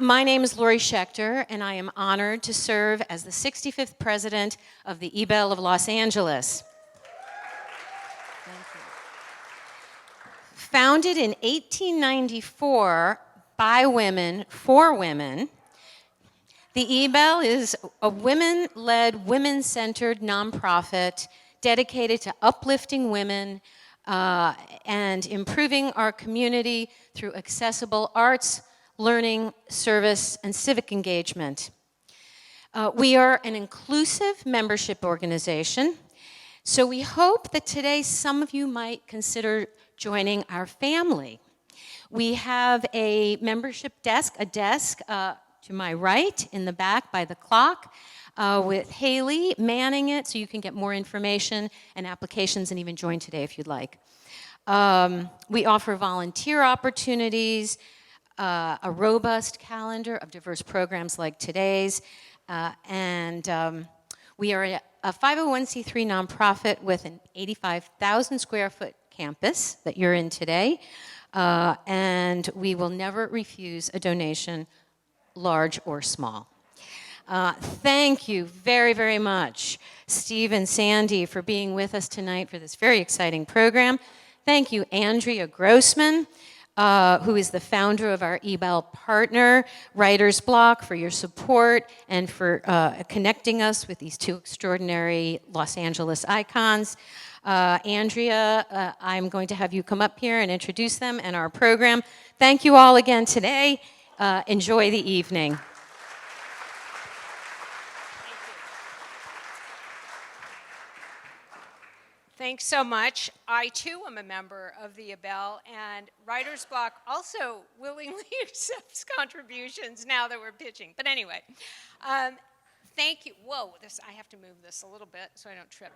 My name is Lori Schechter, and I am honored to serve as the 65th president of the eBell of Los Angeles. Thank you. Founded in 1894 by women, for women, the eBell is a women-led, women-centered nonprofit dedicated to uplifting women and improving our community through accessible arts, learning, service, and civic engagement. We are an inclusive membership organization, so we hope that today some of you might consider joining our family. We have a membership desk, to my right in the back by the clock, with Haley manning it so you can get more information and applications and even join today if you'd like. We offer volunteer opportunities, a robust calendar of diverse programs like today's, and we are a 501c3 nonprofit with an 85,000 square foot campus that you're in today, and we will never refuse a donation, large or small. Thank you very, very much, Steve and Sandy, for being with us tonight for this very exciting program. Thank you, Andrea Grossman, who is the founder of our eBell partner, Writer's Block, for your support and for connecting us with these two extraordinary Los Angeles icons. Andrea, I'm going to have you come up here and introduce them and our program. Thank you all again today. Enjoy the evening. Thanks so much. I, too, am a member of the eBell, and Writer's Block also willingly accepts contributions now that we're pitching. But anyway, thank you. Whoa, I have to move this a little bit so I don't trip.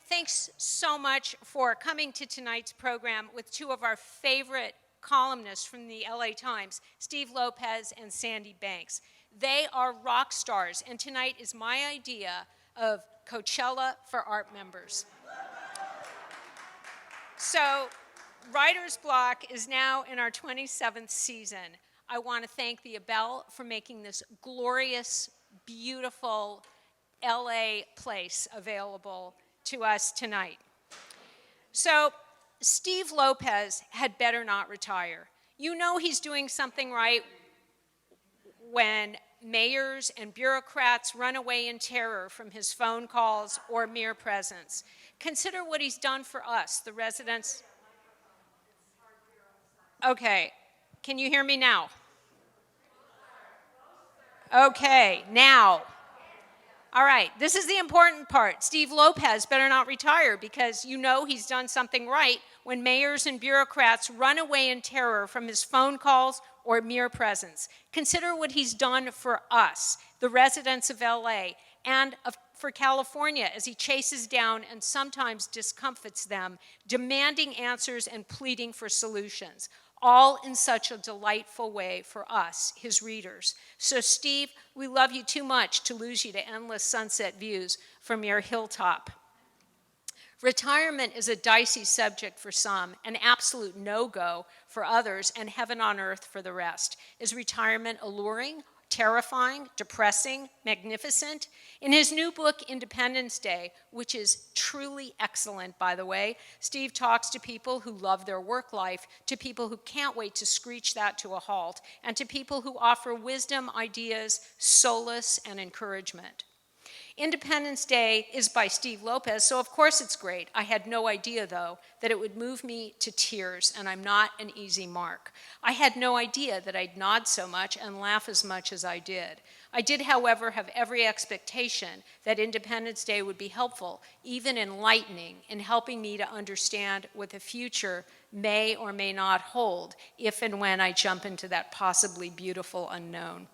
Thanks so much for coming to tonight's program with two of our favorite columnists from the LA Times, Steve Lopez and Sandy Banks. They are rock stars, and tonight is my idea of Coachella for art members. So, Writer's Block is now in our 27th season. I want to thank the eBell for making this glorious, beautiful LA place available to us tonight. So, Steve Lopez had better not retire. You know he's doing something right when mayors and bureaucrats run away in terror from his phone calls or mere presence. Consider what he's done for us, the residents. Okay, can you hear me now? Okay, now. All right, this is the important part. Steve Lopez better not retire because you know he's done something right when mayors and bureaucrats run away in terror from his phone calls or mere presence. Consider what he's done for us, the residents of LA, and for California as he chases down and sometimes discomfits them, demanding answers and pleading for solutions, all in such a delightful way for us, his readers. So Steve, we love you too much to lose you to endless sunset views from your hilltop. Retirement is a dicey subject for some, an absolute no-go for others, and heaven on earth for the rest. Is retirement alluring, terrifying, depressing, magnificent? In his new book, Independence Day, which is truly excellent, by the way, Steve talks to people who love their work life, to people who can't wait to screech that to a halt, and to people who offer wisdom, ideas, solace, and encouragement. Independence Day is by Steve Lopez, so of course it's great. I had no idea, though, that it would move me to tears, and I'm not an easy mark. I had no idea that I'd nod so much and laugh as much as I did. I did, however, have every expectation that Independence Day would be helpful, even enlightening, in helping me to understand what the future may or may not hold if and when I jump into that possibly beautiful unknown.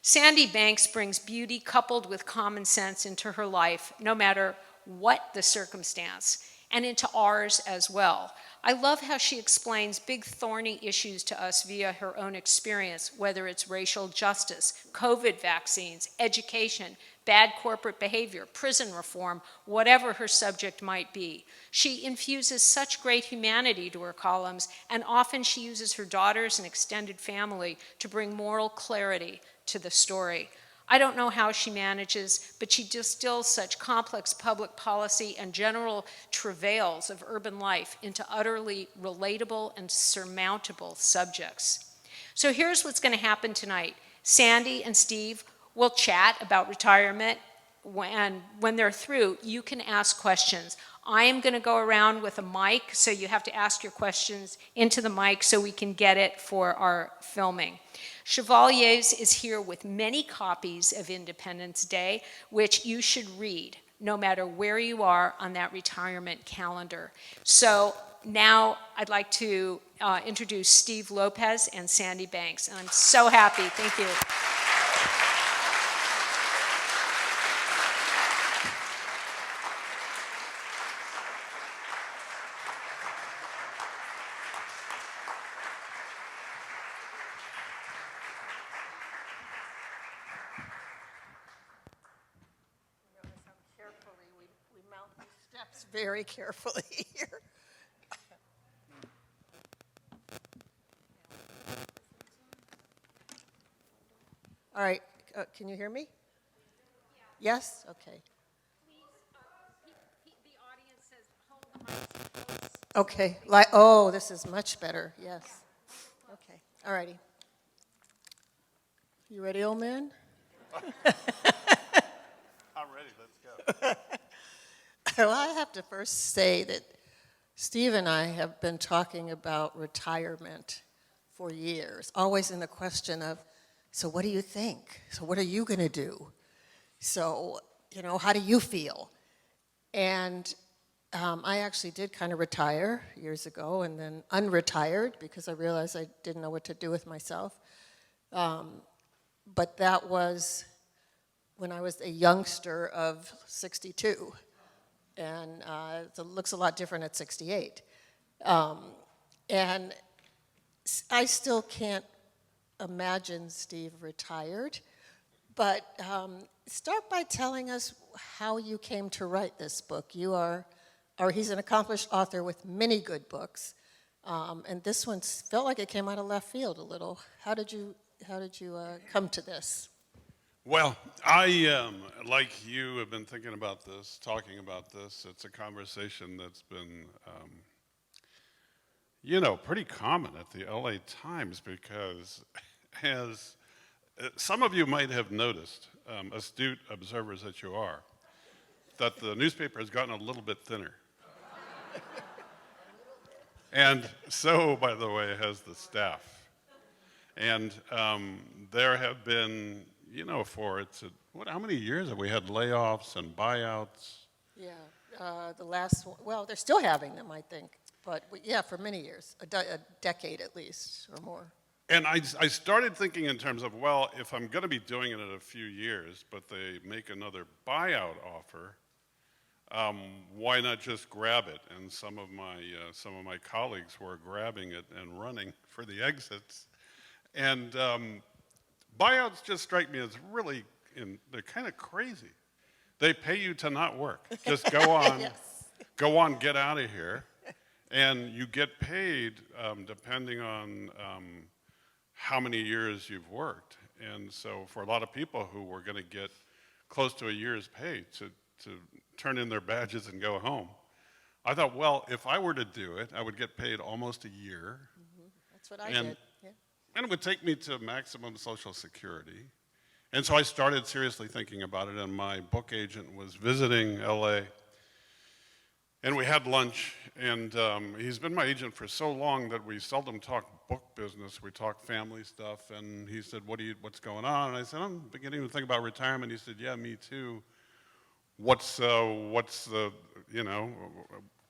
Sandy Banks brings beauty coupled with common sense into her life, no matter what the circumstance, and into ours as well. I love how she explains big thorny issues to us via her own experience, whether it's racial justice, COVID vaccines, education, bad corporate behavior, prison reform, whatever her subject might be. She infuses such great humanity to her columns, and often she uses her daughters and extended family to bring moral clarity to the story. I don't know how she manages, but she distills such complex public policy and general travails of urban life into utterly relatable and surmountable subjects. So here's what's going to happen tonight. Sandy and Steve will chat about retirement, and when they're through, you can ask questions. I am going to go around with a mic, so you have to ask your questions into the mic so we can get it for our filming. Chevaliers is here with many copies of Independence Day, which you should read, no matter where you are on that retirement calendar. So now I'd like to introduce Steve Lopez and Sandy Banks, and I'm so happy. Thank you. We mount these steps very carefully here. All right, can you hear me? Yes? Okay. The audience says, hold the mic close. Okay, oh, this is much better, yes. Okay, all righty. You ready, old man? I'm ready, let's go. Well, I have to first say that Steve and I have been talking about retirement for years, always in the question of, so what do you think? So what are you going to do? So, how do you feel? And I actually did kind of retire years ago and then unretired because I realized I didn't know what to do with myself. But that was when I was a youngster of 62. And it looks a lot different at 68. And I still can't imagine Steve retired, but start by telling us how you came to write this book. He's an accomplished author with many good books, and this one felt like it came out of left field a little. How did you come to this? Well, I, like you, have been thinking about this, talking about this. It's a conversation that's been, pretty common at the LA Times because as some of you might have noticed, astute observers that you are, that the newspaper has gotten a little bit thinner. And so, by the way, has the staff. And there have been, how many years have we had layoffs and buyouts? Yeah, the last one, well, they're still having them, I think. But yeah, for many years, a decade at least or more. And I started thinking in terms of, well, if I'm going to be doing it in a few years, but they make another buyout offer, why not just grab it? And some of my colleagues were grabbing it and running for the exits. And buyouts just strike me as really, they're kind of crazy. They pay you to not work. Just go on, Yes. Get out of here. And you get paid depending on how many years you've worked. And so for a lot of people who were going to get close to a year's pay to turn in their badges and go home, I thought, well, if I were to do it, I would get paid almost a year. Mm-hmm. That's what I did. Yeah. And it would take me to maximum Social Security. And so I started seriously thinking about it, and my book agent was visiting LA. And we had lunch, and he's been my agent for so long that we seldom talk book business. We talk family stuff, and he said, what's going on? And I said, I'm beginning to think about retirement. He said, yeah, me too. What's the,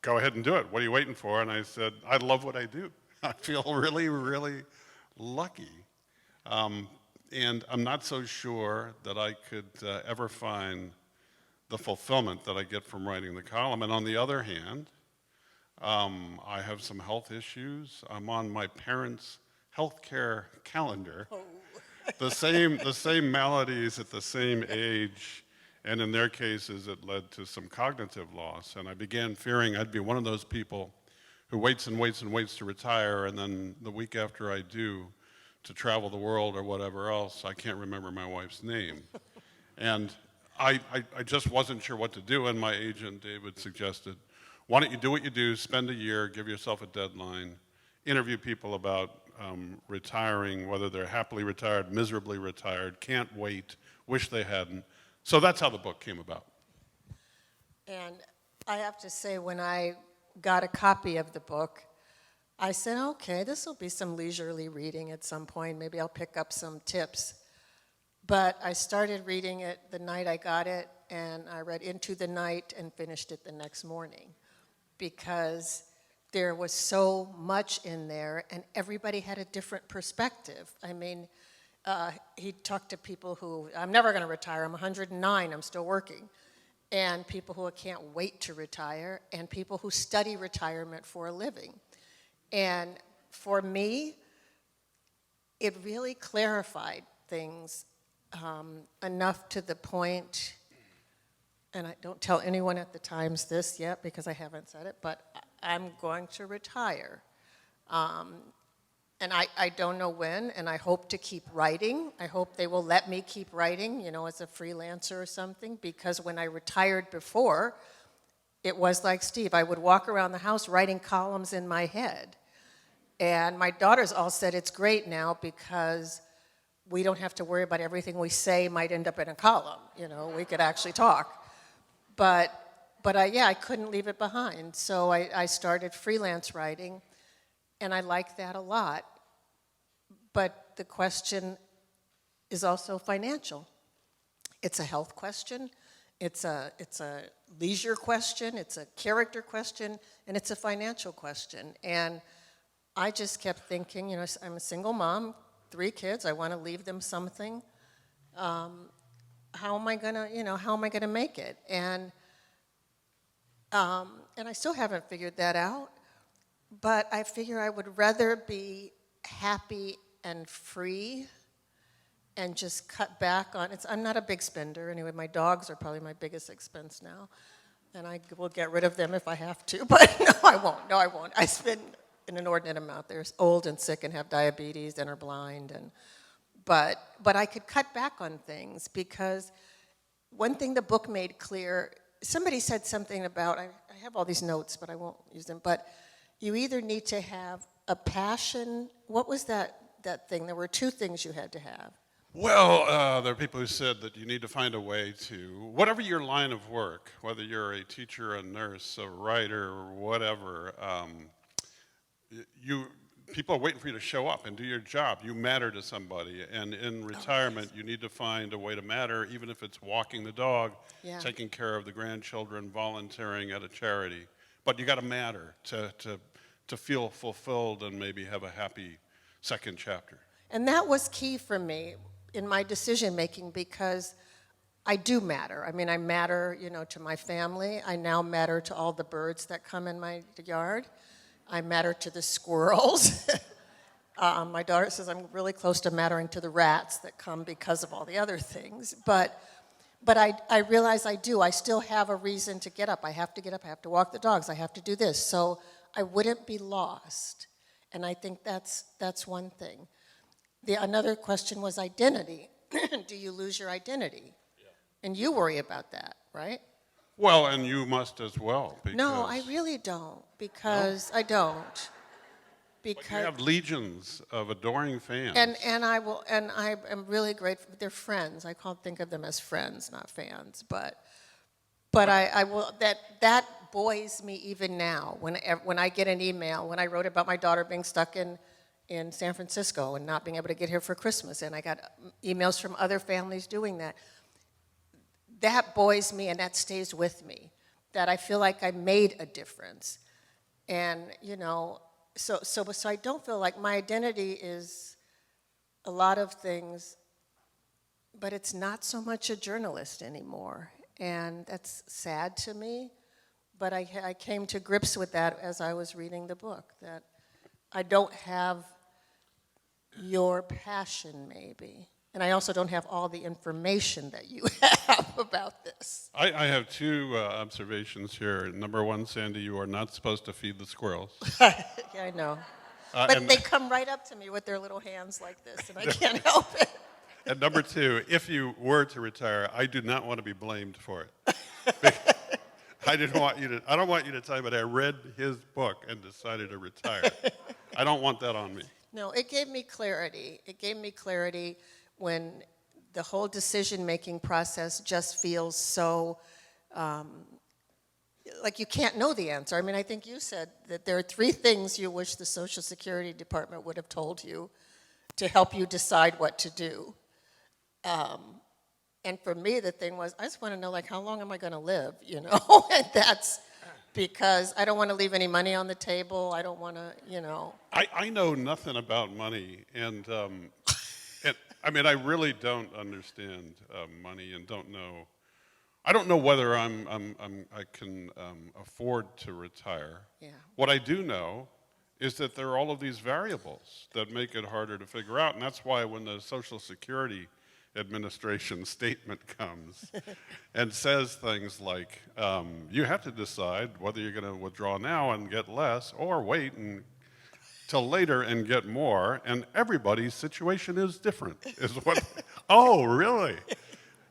go ahead and do it. What are you waiting for? And I said, I love what I do. I feel really, really lucky. And I'm not so sure that I could ever find the fulfillment that I get from writing the column. And on the other hand, I have some health issues. I'm on my parents' health care calendar. Oh. The same maladies at the same age And in their cases, it led to some cognitive loss. And I began fearing I'd be one of those people who waits and waits and waits to retire, and then the week after I do, to travel the world or whatever else, I can't remember my wife's name. And I just wasn't sure what to do, and my agent, David, suggested, why don't you do what you do, spend a year, give yourself a deadline, interview people about retiring, whether they're happily retired, miserably retired, can't wait, wish they hadn't. So that's how the book came about. And I have to say, when I got a copy of the book, I said, okay, this will be some leisurely reading at some point. Maybe I'll pick up some tips. But I started reading it the night I got it, and I read into the night and finished it the next morning, because there was so much in there, and everybody had a different perspective. I mean, he talked to people who, I'm never going to retire, I'm 109, I'm still working, and people who can't wait to retire, and people who study retirement for a living. And for me, it really clarified things enough to the point, and I don't tell anyone at the Times this yet because I haven't said it, but I'm going to retire. And I don't know when, and I hope to keep writing. I hope they will let me keep writing, you know, as a freelancer or something, because when I retired before, it was like Steve. I would walk around the house writing columns in my head. And my daughters all said it's great now because we don't have to worry about everything we say might end up in a column. You know, we could actually talk. But I couldn't leave it behind. So I started freelance writing, and I like that a lot. But the question is also financial. It's a health question, it's a leisure question, it's a character question, and it's a financial question. And I just kept thinking, you know, I'm a single mom, 3 kids, I want to leave them something. How am I gonna make it? And I still haven't figured that out, but I figure I would rather be happy and free and just cut back on it. I'm not a big spender. Anyway, my dogs are probably my biggest expense now, and I will get rid of them if I have to, but no, I won't. I spend an inordinate amount. They're old and sick and have diabetes and are blind, but I could cut back on things, because one thing the book made clear, somebody said something about, I have all these notes, but I won't use them, but you either need to have a passion. What was that thing? There were 2 things you had to have. Well, there are people who said that you need to find a way to, whatever your line of work, whether you're a teacher, a nurse, a writer, or whatever, people are waiting for you to show up and do your job. You matter to somebody. And in retirement, you need to find a way to matter, even if it's walking the dog, taking care of the grandchildren, volunteering at a charity. But you got to matter to feel fulfilled and maybe have a happy second chapter. And that was key for me in my decision making, because I do matter. I mean, I matter, you know, to my family. I now matter to all the birds that come in my yard. I matter to the squirrels. My daughter says I'm really close to mattering to the rats that come because of all the other things. But I realize I do. I still have a reason to get up. I have to get up. I have to walk the dogs. I have to do this. So I wouldn't be lost. And I think that's one thing. Another question was identity. Do you lose your identity? Yeah. And you worry about that, right? Well, and you must as well. No, I really don't, because I don't. Because but you have legions of adoring fans. And I am really grateful. They're friends. I can't think of them as friends, not fans. But I will. That buoys me even now. When I get an email, when I wrote about my daughter being stuck in San Francisco and not being able to get here for Christmas, and I got emails from other families doing that. That buoys me, and that stays with me, that I feel like I made a difference. And, you know, so I don't feel like my identity is a lot of things, but it's not so much a journalist anymore. And that's sad to me, but I came to grips with that as I was reading the book, that I don't have your passion, maybe. And I also don't have all the information that you have about this. I have two observations here. Number one, Sandy, you are not supposed to feed the squirrels. Yeah, I know. But And, they come right up to me with their little hands like this, and I can't help it. and number two, if you were to retire, I do not want to be blamed for it. I don't want you to tell me, but I read his book and decided to retire. I don't want that on me. No, it gave me clarity. It gave me clarity when the whole decision-making process just feels so like you can't know the answer. I mean, I think you said that there are 3 things you wish the Social Security Department would have told you to help you decide what to do. And for me, the thing was, I just want to know, like, how long am I going to live, you know? And that's because I don't want to leave any money on the table. I don't want to, you know. I know nothing about money, and I mean, I really don't understand money, and don't know. I don't know whether I can afford to retire. Yeah. What I do know is that there are all of these variables that make it harder to figure out, and that's why when the Social Security Administration statement comes and says things like, you have to decide whether you're going to withdraw now and get less or wait till later and get more, and everybody's situation is different, is what, oh, really?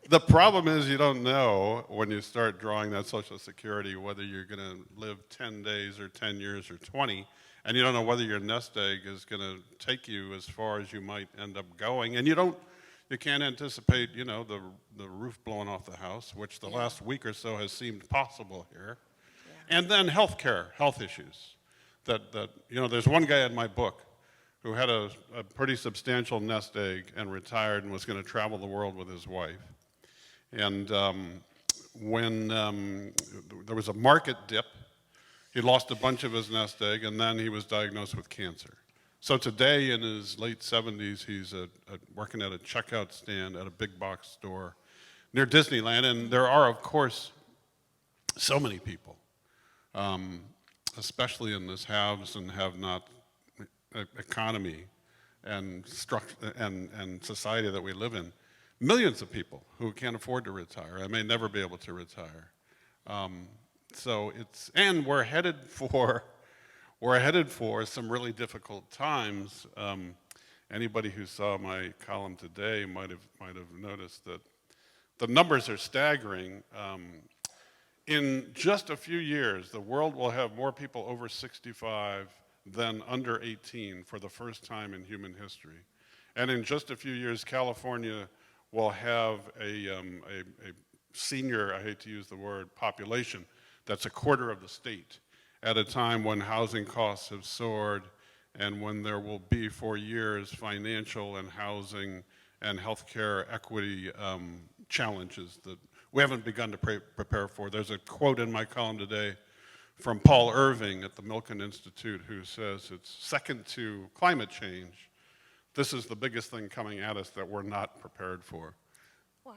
The problem is you don't know when you start drawing that Social Security whether you're going to live 10 days or 10 years or 20, and you don't know whether your nest egg is going to take you as far as you might end up going, and you can't anticipate, you know, the roof blowing off the house, which the last week or so has seemed possible here. Yeah. And then health issues. That you know, there's one guy in my book who had a pretty substantial nest egg and retired and was going to travel the world with his wife. And when there was a market dip, he lost a bunch of his nest egg, and then he was diagnosed with cancer. So today, in his late 70s, he's working at a checkout stand at a big box store near Disneyland, and there are, of course, so many people, especially in this haves and have-not economy and society that we live in, millions of people who can't afford to retire and may never be able to retire. So it's, and we're headed for some really difficult times. Anybody who saw my column today might have noticed that the numbers are staggering. In just a few years, the world will have more people over 65 than under 18 for the first time in human history. And in just a few years, California will have a senior, I hate to use the word, population that's a quarter of the state, at a time when housing costs have soared and when there will be for years financial and housing and healthcare equity challenges that we haven't begun to prepare for. There's a quote in my column today from Paul Irving at the Milken Institute who says it's second to climate change. This is the biggest thing coming at us that we're not prepared for. Wow.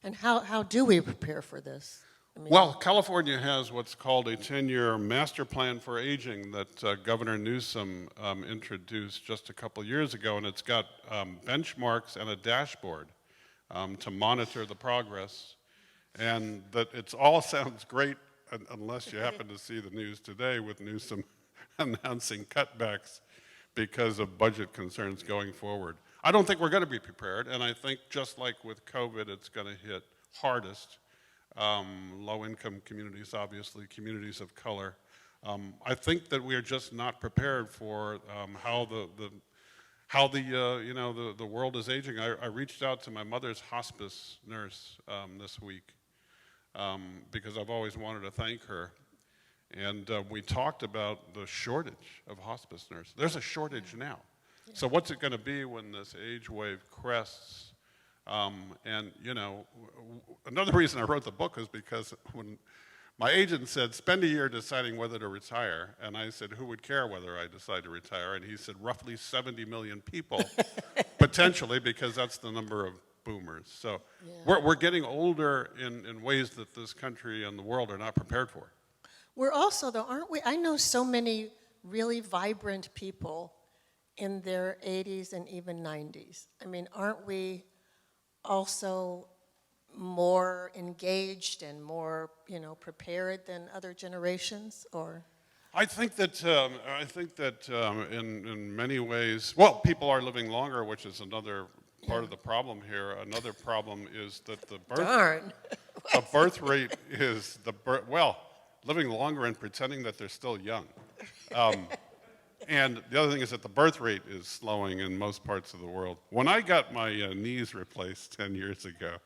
And how do we prepare for this? I mean, well, California has what's called a 10-year master plan for aging that Governor Newsom introduced just a couple years ago, and it's got benchmarks and a dashboard to monitor the progress. And that it all sounds great unless you happen to see the news today with Newsom announcing cutbacks because of budget concerns going forward. I don't think we're going to be prepared, and I think just like with COVID, it's going to hit hardest low-income communities, obviously, communities of color. I think that we are just not prepared for how the world is aging. I reached out to my mother's hospice nurse this week because I've always wanted to thank her. And we talked about the shortage of hospice nurses. There's a shortage now. Yeah. So what's it going to be when this age wave crests? And, you know, another reason I wrote the book is because when my agent said, spend a year deciding whether to retire, and I said, who would care whether I decide to retire? And he said, roughly 70 million people, potentially, because that's the number of boomers. So yeah. we're getting older in ways that this country and the world are not prepared for. We're also, though, aren't we? I know so many really vibrant people in their 80s and even 90s. I mean, aren't we also more engaged and more, prepared than other generations? Or I think that in many ways, well, people are living longer, which is another part of the problem here. Another problem is that darn, the birth rate is living longer and pretending that they're still young. And the other thing is that the birth rate is slowing in most parts of the world. When I got my knees replaced 10 years ago,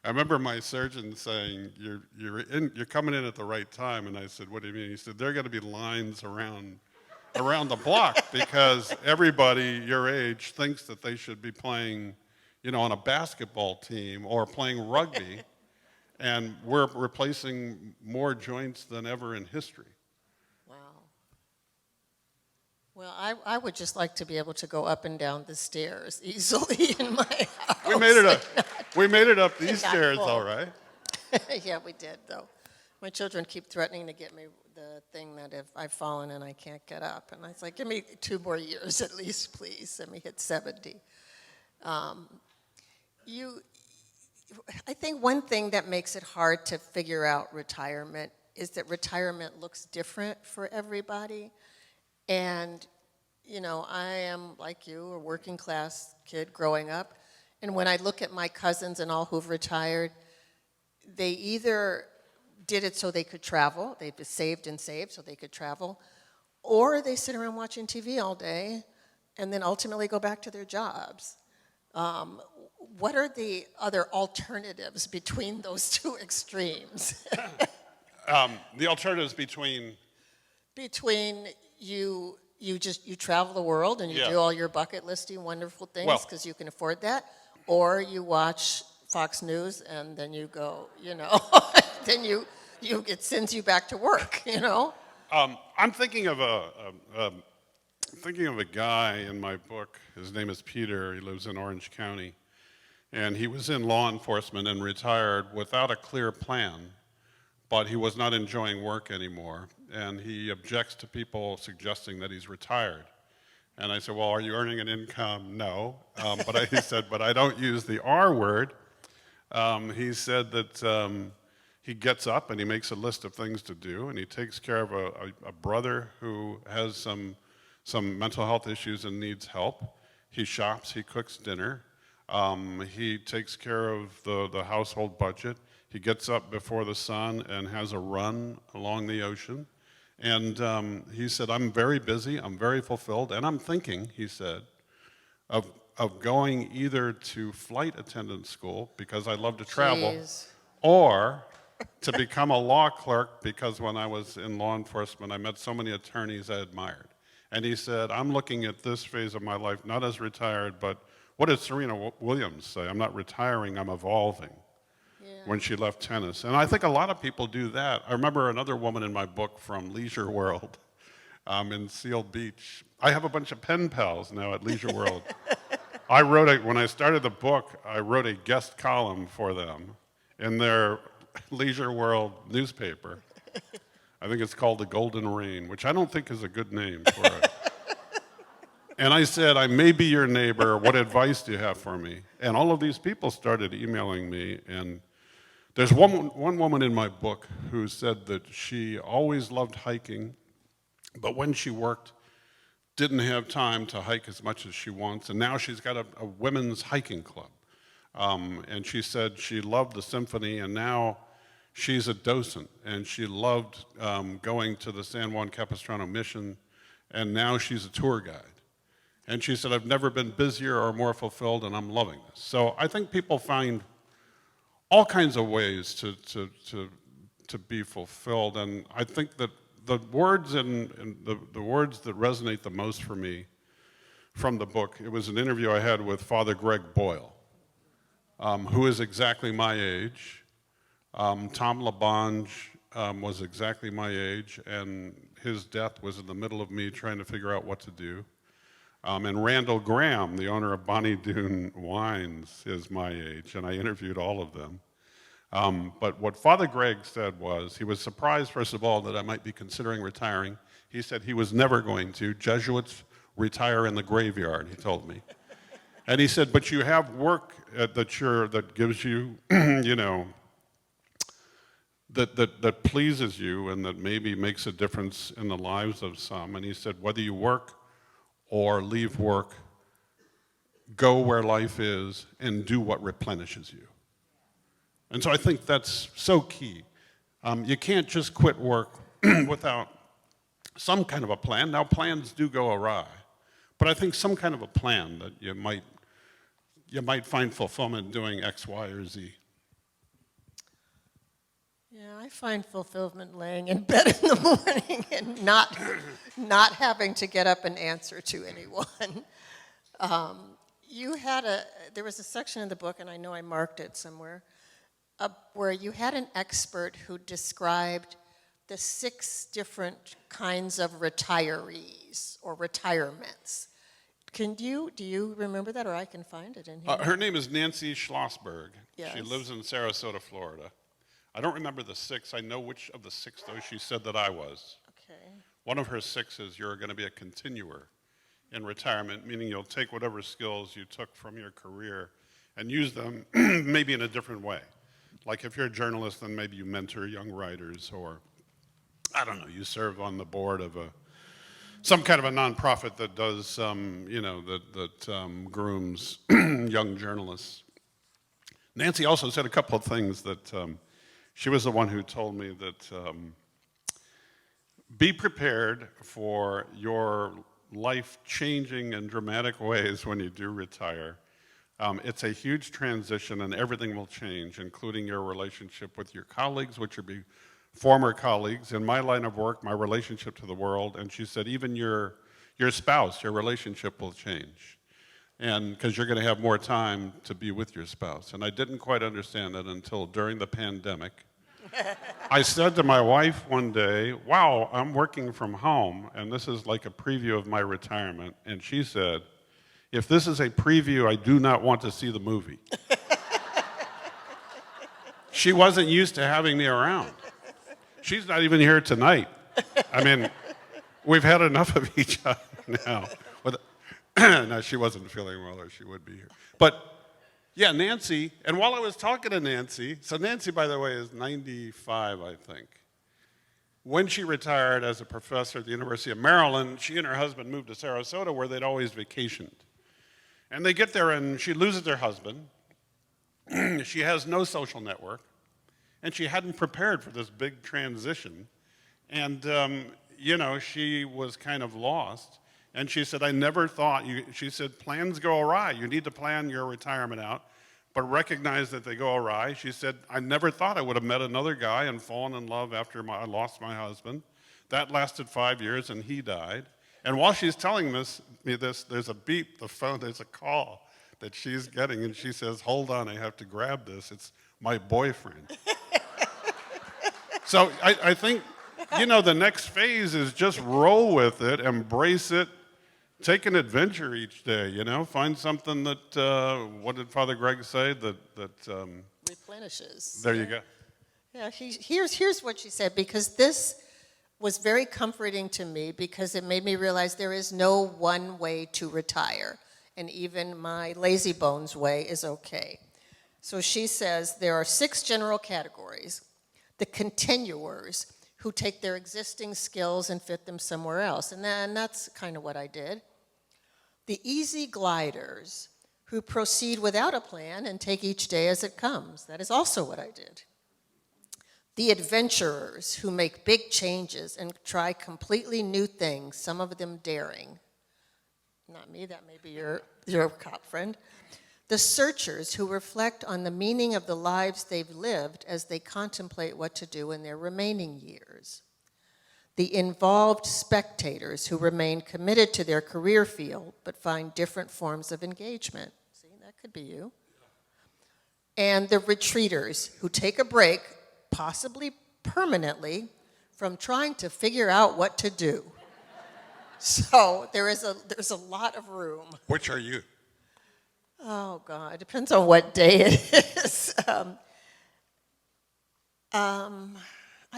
I remember my surgeon saying, "You're coming in at the right time." And I said, "What do you mean?" He said, "There are going to be lines around the block because everybody your age thinks that they should be playing, on a basketball team or playing rugby, and we're replacing more joints than ever in history." wow. Well, I would just like to be able to go up and down the stairs easily in my house. We made it up these Not stairs, full. all right. Yeah, we did, though. My children keep threatening to get me the thing that if I've fallen and I can't get up. And I was like, give me 2 more years at least, please. Let me hit 70. I think one thing that makes it hard to figure out retirement is that retirement looks different for everybody. And, I am, like you, a working class kid growing up. And when I look at my cousins and all who've retired, they either did it so they could travel, they've saved and saved so they could travel, or they sit around watching TV all day and then ultimately go back to their jobs. What are the other alternatives between those two extremes? The alternatives between you travel the world and you do all your bucket listing wonderful things because you can afford that, or you watch Fox News and then you go, then it sends you back to work, I'm thinking of a guy in my book. His name is Peter. He lives in Orange County, and he was in law enforcement and retired without a clear plan, but he was not enjoying work anymore, and he objects to people suggesting that he's retired. And I said, "Well, are you earning an income?" "No." He said, "But I don't use the R word." He said that he gets up and he makes a list of things to do, and he takes care of a brother who has some mental health issues and needs help. He shops, he cooks dinner, he takes care of the household budget. He gets up before the sun and has a run along the ocean. And he said, "I'm very busy, I'm very fulfilled, and I'm thinking," he said, of going either to flight attendant school because I love to travel, Jeez. or to become a law clerk because when I was in law enforcement, I met so many attorneys I admired." And he said, "I'm looking at this phase of my life not as retired, but what did Serena Williams say? I'm not retiring, I'm evolving." When she left tennis. And I think a lot of people do that. I remember another woman in my book from Leisure World in Seal Beach. I have a bunch of pen pals now at Leisure World. When I started the book, I wrote a guest column for them in their Leisure World newspaper. I think it's called The Golden Rain, which I don't think is a good name for it. And I said, "I may be your neighbor. What advice do you have for me?" And all of these people started emailing me. And there's one woman in my book who said that she always loved hiking, but when she worked, didn't have time to hike as much as she wants. And now she's got a women's hiking club. And she said she loved the symphony, and now she's a docent. And she loved going to the San Juan Capistrano mission, and now she's a tour guide. And she said, "I've never been busier or more fulfilled, and I'm loving this." So I think people find all kinds of ways to be fulfilled. And I think that the words the words that resonate the most for me from the book, it was an interview I had with Father Greg Boyle, who is exactly my age. Tom LaBonge was exactly my age, and his death was in the middle of me trying to figure out what to do. And Randall Graham, the owner of Bonnie Doon Wines, is my age, and I interviewed all of them. But what Father Greg said was, he was surprised, first of all, that I might be considering retiring. He said he was never going to. Jesuits retire in the graveyard, he told me. And he said, but you have work that gives you, you know, that pleases you and that maybe makes a difference in the lives of some. And he said, whether you work or leave work, go where life is and do what replenishes you. And so I think that's so key. You can't just quit work without some kind of a plan. Now, plans do go awry, but I think some kind of a plan that you might find fulfillment doing X, Y, or Z. Yeah, I find fulfillment laying in bed in the morning and not having to get up and answer to anyone. There was a section in the book, and I know I marked it somewhere, where you had an expert who described the 6 different kinds of retirees or retirements. Do you remember that, or I can find it in here? Her name is Nancy Schlossberg. Yes. She lives in Sarasota, Florida. I don't remember the 6. I know which of the 6, though, she said that I was. Okay. One of her 6 is you're going to be a continuer in retirement, meaning you'll take whatever skills you took from your career and use them maybe in a different way. Like if you're a journalist, then maybe you mentor young writers, or I don't know, you serve on the board of some kind of a nonprofit that does, that grooms young journalists. Nancy also said a couple of things that she was the one who told me that be prepared for your life changing in dramatic ways when you do retire. It's a huge transition and everything will change, including your relationship with your colleagues, which will be former colleagues. In my line of work, my relationship to the world, and she said even your spouse, your relationship will change. And because you're going to have more time to be with your spouse. And I didn't quite understand that until during the pandemic. I said to my wife one day, wow, I'm working from home, and this is like a preview of my retirement. And she said, if this is a preview, I do not want to see the movie. She wasn't used to having me around. She's not even here tonight. I mean, we've had enough of each other now. No, she wasn't feeling well, or she would be here. But yeah, Nancy, and while I was talking to Nancy, so Nancy, by the way, is 95, I think. When she retired as a professor at the University of Maryland, she and her husband moved to Sarasota, where they'd always vacationed. And they get there, and she loses her husband. She has no social network, and she hadn't prepared for this big transition. And, she was kind of lost. And she said, I never thought, she said, plans go awry. You need to plan your retirement out, but recognize that they go awry. She said, I never thought I would have met another guy and fallen in love after I lost my husband. That lasted 5 years, and he died. And while she's telling me this, there's a beep, the phone, there's a call that she's getting, and she says, hold on, I have to grab this. It's my boyfriend. So I think, the next phase is just roll with it, embrace it, take an adventure each day, find something that, what did Father Greg say? That Replenishes. There you go. Yeah, here's what she said, because this was very comforting to me, because it made me realize there is no one way to retire, and even my lazy bones way is okay. So she says there are 6 general categories. The continuers, who take their existing skills and fit them somewhere else, and that's kind of what I did. The easy gliders, who proceed without a plan and take each day as it comes. That is also what I did. The adventurers, who make big changes and try completely new things, some of them daring. Not me, that may be your cop friend. The searchers, who reflect on the meaning of the lives they've lived as they contemplate what to do in their remaining years. The involved spectators, who remain committed to their career field but find different forms of engagement. See, that could be you. And the retreaters, who take a break, possibly permanently, from trying to figure out what to do. So there's a lot of room. Which are you? Oh, God, it depends on what day it is. I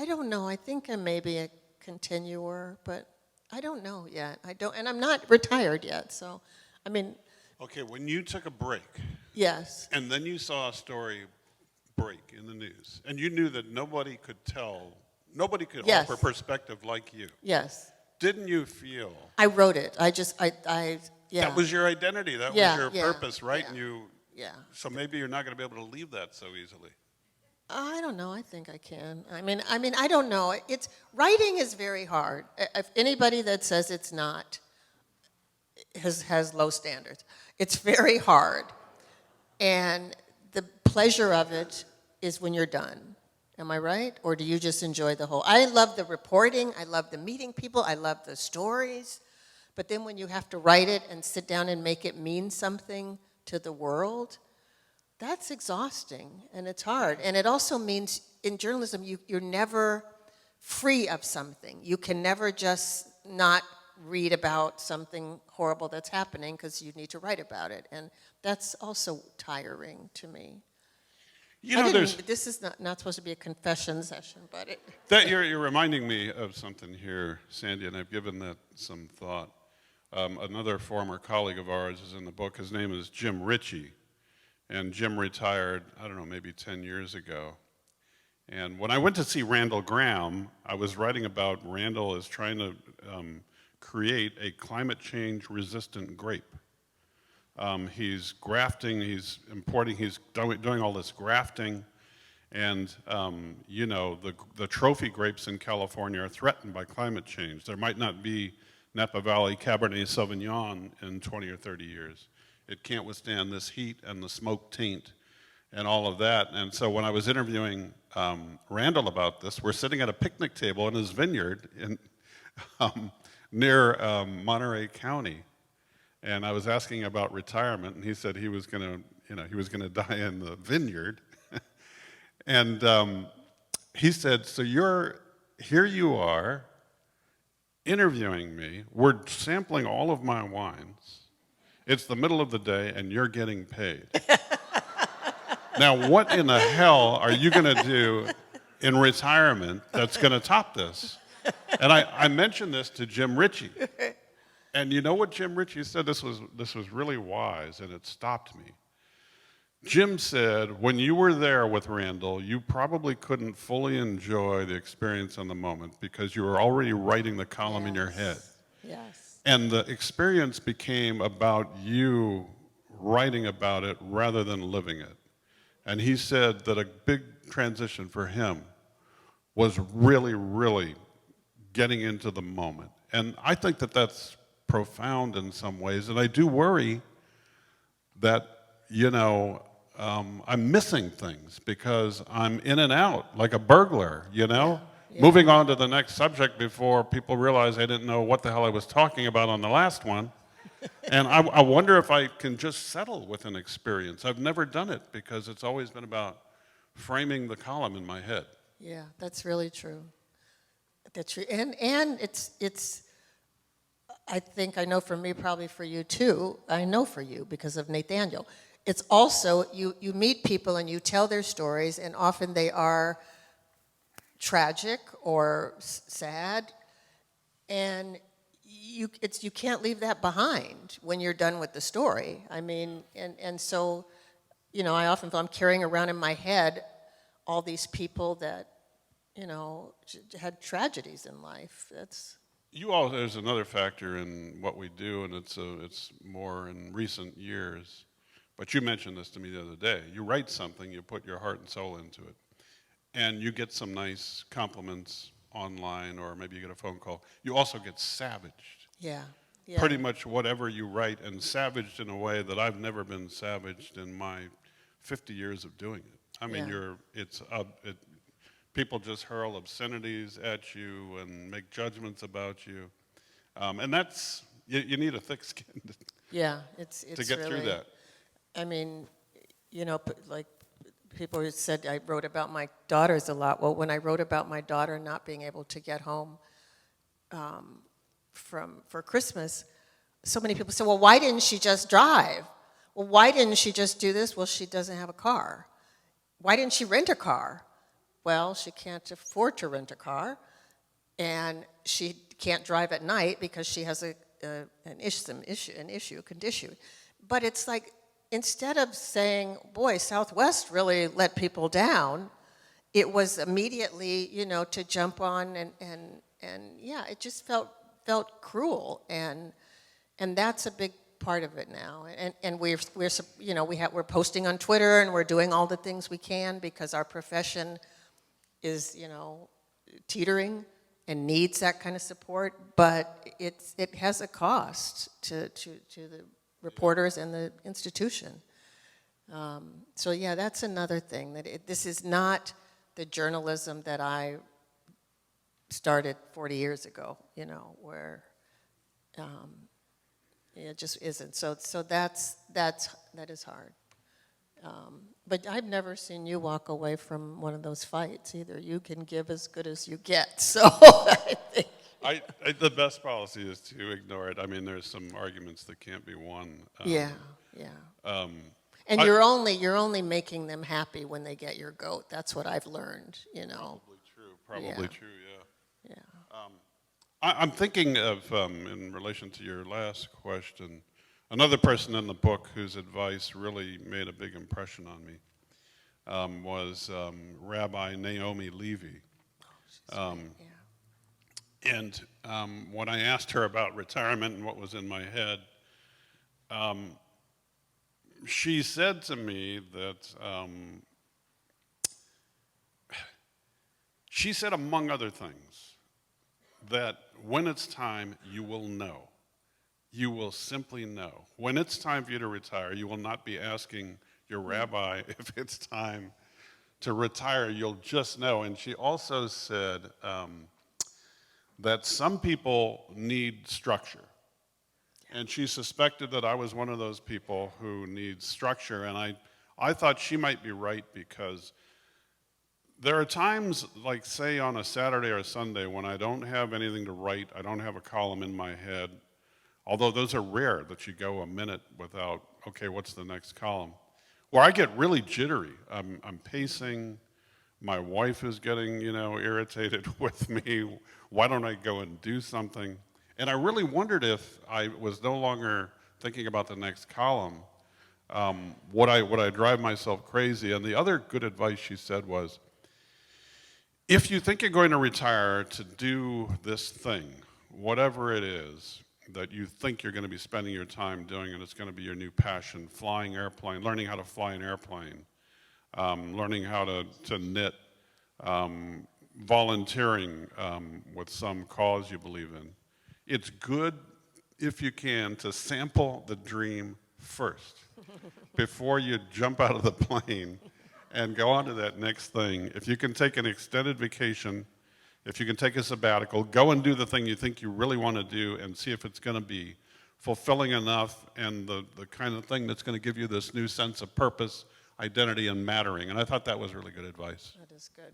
don't know. I think I may be a continuer, but I don't know yet. I don't, and I'm not retired yet. So, I mean, Okay, when you took a break, yes, and then you saw a story break in the news, and you knew that nobody could Yes. offer perspective like you. yes. Didn't you feel I wrote it. Yeah. that was your identity, that Yeah, was your yeah, purpose, right? yeah. Yeah. So maybe you're not going to be able to leave that so easily. I don't know. I think I can. I don't know. It's writing is very hard. If anybody that says it's not has low standards. It's very hard, and the pleasure of it is when you're done. Am I right? Or do you just enjoy the whole? I love the reporting. I love the meeting people. I love the stories. But then when you have to write it and sit down and make it mean something to the world, that's exhausting and it's hard. And it also means in journalism, you're never free of something. You can never just not read about something horrible that's happening because you need to write about it. And that's also tiring to me. You know, This is not supposed to be a confession session, but it. that you're reminding me of something here, Sandy, and I've given that some thought. Another former colleague of ours is in the book. His name is Jim Ritchie. And Jim retired, I don't know, maybe 10 years ago. And when I went to see Randall Graham, I was writing about Randall as trying to create a climate change resistant grape. He's grafting, he's importing, he's doing all this grafting. And, you know, the trophy grapes in California are threatened by climate change. There might not be Napa Valley Cabernet Sauvignon in 20 or 30 years. It can't withstand this heat and the smoke taint and all of that. And so when I was interviewing Randall about this, we're sitting at a picnic table in his vineyard near Monterey County. And I was asking about retirement, and he said he was gonna die in the vineyard. And he said, so here you are interviewing me. We're sampling all of my wines. It's the middle of the day, and you're getting paid. Now, what in the hell are you going to do in retirement that's going to top this? And I mentioned this to Jim Ritchie. And you know what Jim Ritchie said? This was really wise, and it stopped me. Jim said, when you were there with Randall, you probably couldn't fully enjoy the experience in the moment because you were already writing the column in your head. Yes. And the experience became about you writing about it rather than living it. And he said that a big transition for him was really, really getting into the moment. And I think that that's profound in some ways. And I do worry that, you know, I'm missing things because I'm in and out like a burglar, you know? Yeah. Moving on to the next subject before people realize I didn't know what the hell I was talking about on the last one. And I wonder if I can just settle with an experience. I've never done it because it's always been about framing the column in my head. Yeah, that's really true. That's true. And it's I think I know for me, probably for you too, I know for you because of Nathaniel. It's also, you meet people and you tell their stories, and often they are tragic or sad, and you can't leave that behind when you're done with the story. I mean, and so, you know, I often feel I'm carrying around in my head all these people that, you know, had tragedies in life. There's another factor in what we do, and it's more in recent years. But you mentioned this to me the other day. You write something, you put your heart and soul into it, and you get some nice compliments online, or maybe you get a phone call. You also get savaged. Yeah. Pretty much whatever you write, and savaged in a way that I've never been savaged in my 50 years of doing it. I mean, people just hurl obscenities at you and make judgments about you, and that's you need a thick skin to get through that. I mean, you know, like people said I wrote about my daughters a lot. Well, when I wrote about my daughter not being able to get home for Christmas, so many people said, well, why didn't she just drive? Well, why didn't she just do this? Well, she doesn't have a car. Why didn't she rent a car? Well, she can't afford to rent a car. and she can't drive at night because she has a condition. But it's like, instead of saying, boy, Southwest really let people down, it was immediately, to jump on and yeah, it just felt cruel, and that's a big part of it now. And we're posting on Twitter, and we're doing all the things we can because our profession is, teetering and needs that kind of support, but it has a cost to the reporters and the institution. So yeah, that's another thing, that this is not the journalism that I started 40 years ago, where it just isn't. So that is hard. But I've never seen you walk away from one of those fights either. You can give as good as you get. So I think the best policy is to ignore it. I mean, there's some arguments that can't be won. Yeah. And you're only making them happy when they get your goat. That's what I've learned. Probably true. Yeah. I'm thinking of, in relation to your last question, another person in the book whose advice really made a big impression on me was Rabbi Naomi Levy. And when I asked her about retirement and what was in my head, she said to me that, she said, among other things, that when it's time, you will know. You will simply know. When it's time for you to retire, you will not be asking your rabbi if it's time to retire. You'll just know. And she also said that some people need structure. And she suspected that I was one of those people who needs structure. And I thought she might be right, because there are times, like say on a Saturday or a Sunday, when I don't have anything to write, I don't have a column in my head, although those are rare that you go a minute without, okay, what's the next column? Where I get really jittery. I'm pacing. My wife is getting, irritated with me. Why don't I go and do something? And I really wondered if I was no longer thinking about the next column, would I drive myself crazy? And the other good advice she said was, if you think you're going to retire to do this thing, whatever it is that you think you're going to be spending your time doing, and it's going to be your new passion, flying airplane, learning how to fly an airplane, learning how to knit, volunteering with some cause you believe in, it's good, if you can, to sample the dream first before you jump out of the plane and go on to that next thing. If you can take an extended vacation, if you can take a sabbatical, go and do the thing you think you really want to do and see if it's going to be fulfilling enough and the kind of thing that's going to give you this new sense of purpose, identity, and mattering. And I thought that was really good advice. That is good.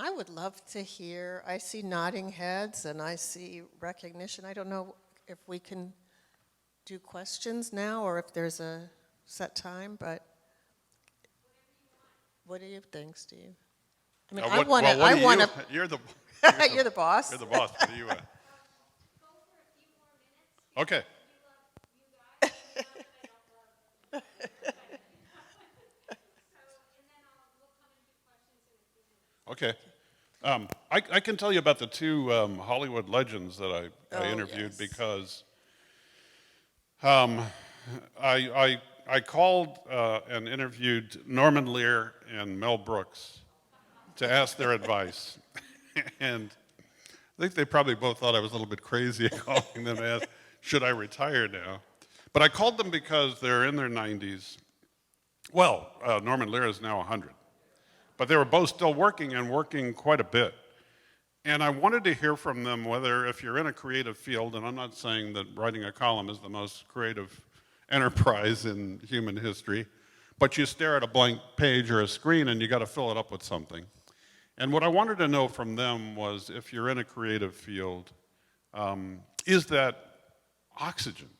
I would love to hear, I see nodding heads and I see recognition. I don't know if we can do questions now or if there's a set time, but what do you think, Steve? I mean, I want to. You're the You're the boss. You're the boss. What do you want? Okay. Okay. I can tell you about the two Hollywood legends that I interviewed, yes. Because I called and interviewed Norman Lear and Mel Brooks to ask their advice. And I think they probably both thought I was a little bit crazy calling them to ask, should I retire now? But I called them because they're in their 90s. Well, Norman Lear is now 100. But they were both still working and working quite a bit. And I wanted to hear from them whether, if you're in a creative field, and I'm not saying that writing a column is the most creative enterprise in human history, but you stare at a blank page or a screen and you got to fill it up with something. And what I wanted to know from them was, if you're in a creative field, is that oxygen?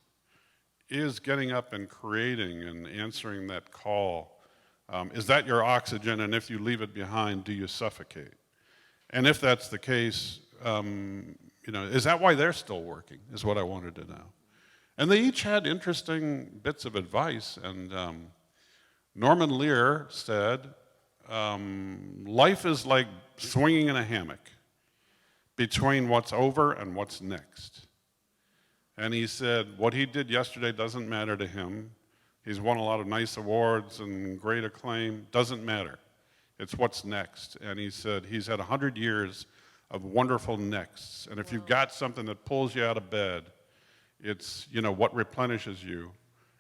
Is getting up and creating and answering that call, is that your oxygen? And if you leave it behind, do you suffocate? And if that's the case, is that why they're still working, is what I wanted to know. And they each had interesting bits of advice. And Norman Lear said, life is like swinging in a hammock between what's over and what's next. And he said, what he did yesterday doesn't matter to him. He's won a lot of nice awards and great acclaim. Doesn't matter. It's what's next. And he said he's had 100 years of wonderful nexts. And if you've got something that pulls you out of bed, it's, what replenishes you.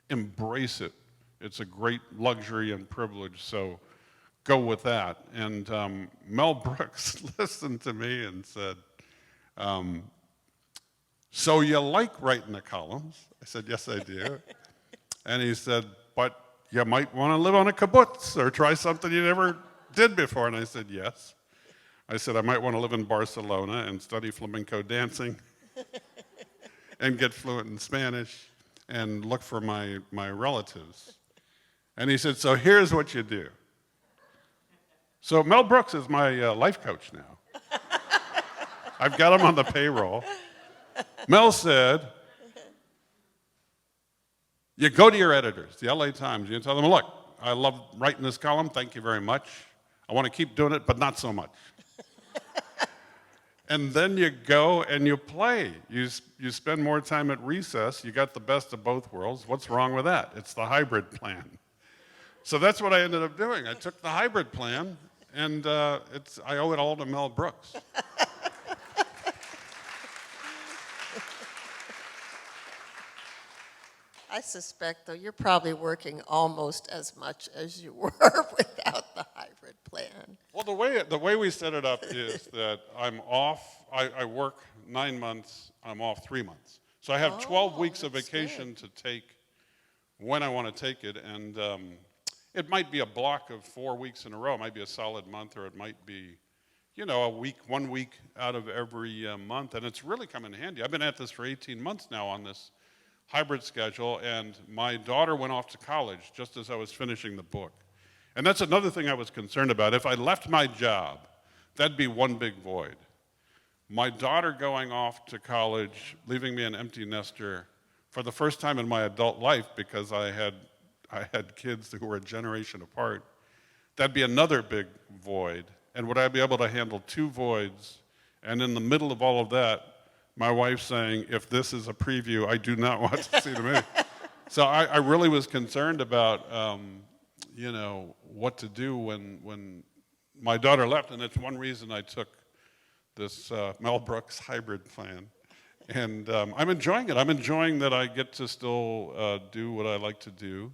Embrace it. It's a great luxury and privilege, so go with that. And Mel Brooks listened to me and said, so you like writing the columns? I said, yes, I do. And he said, but you might want to live on a kibbutz or try something you never did before. And I said, yes. I said, I might want to live in Barcelona and study flamenco dancing and get fluent in Spanish and look for my relatives. And he said, so here's what you do. So Mel Brooks is my life coach now. I've got him on the payroll. Mel said, you go to your editors, the LA Times, you tell them, look, I love writing this column, thank you very much. I want to keep doing it, but not so much. And then you go and you play. You spend more time at recess. You got the best of both worlds. What's wrong with that? It's the hybrid plan. So that's what I ended up doing. I took the hybrid plan, and I owe it all to Mel Brooks. I suspect, though, you're probably working almost as much as you were without the hybrid plan. Well, the way we set it up is that I'm off. I work 9 months. I'm off 3 months. So I have 12 weeks of vacation to take when I want to take it. And it might be a block of 4 weeks in a row. It might be a solid month, or it might be, a week, 1 week out of every month. And it's really come in handy. I've been at this for 18 months now on this hybrid schedule, and my daughter went off to college just as I was finishing the book. And that's another thing I was concerned about. If I left my job, that'd be one big void. My daughter going off to college, leaving me an empty nester for the first time in my adult life, because I had kids who were a generation apart, that'd be another big void. And would I be able to handle 2 voids? And in the middle of all of that, my wife saying, if this is a preview, I do not want to see the movie. So I really was concerned about, what to do when my daughter left. And it's one reason I took this Mel Brooks hybrid plan. And I'm enjoying it. I'm enjoying that I get to still do what I like to do,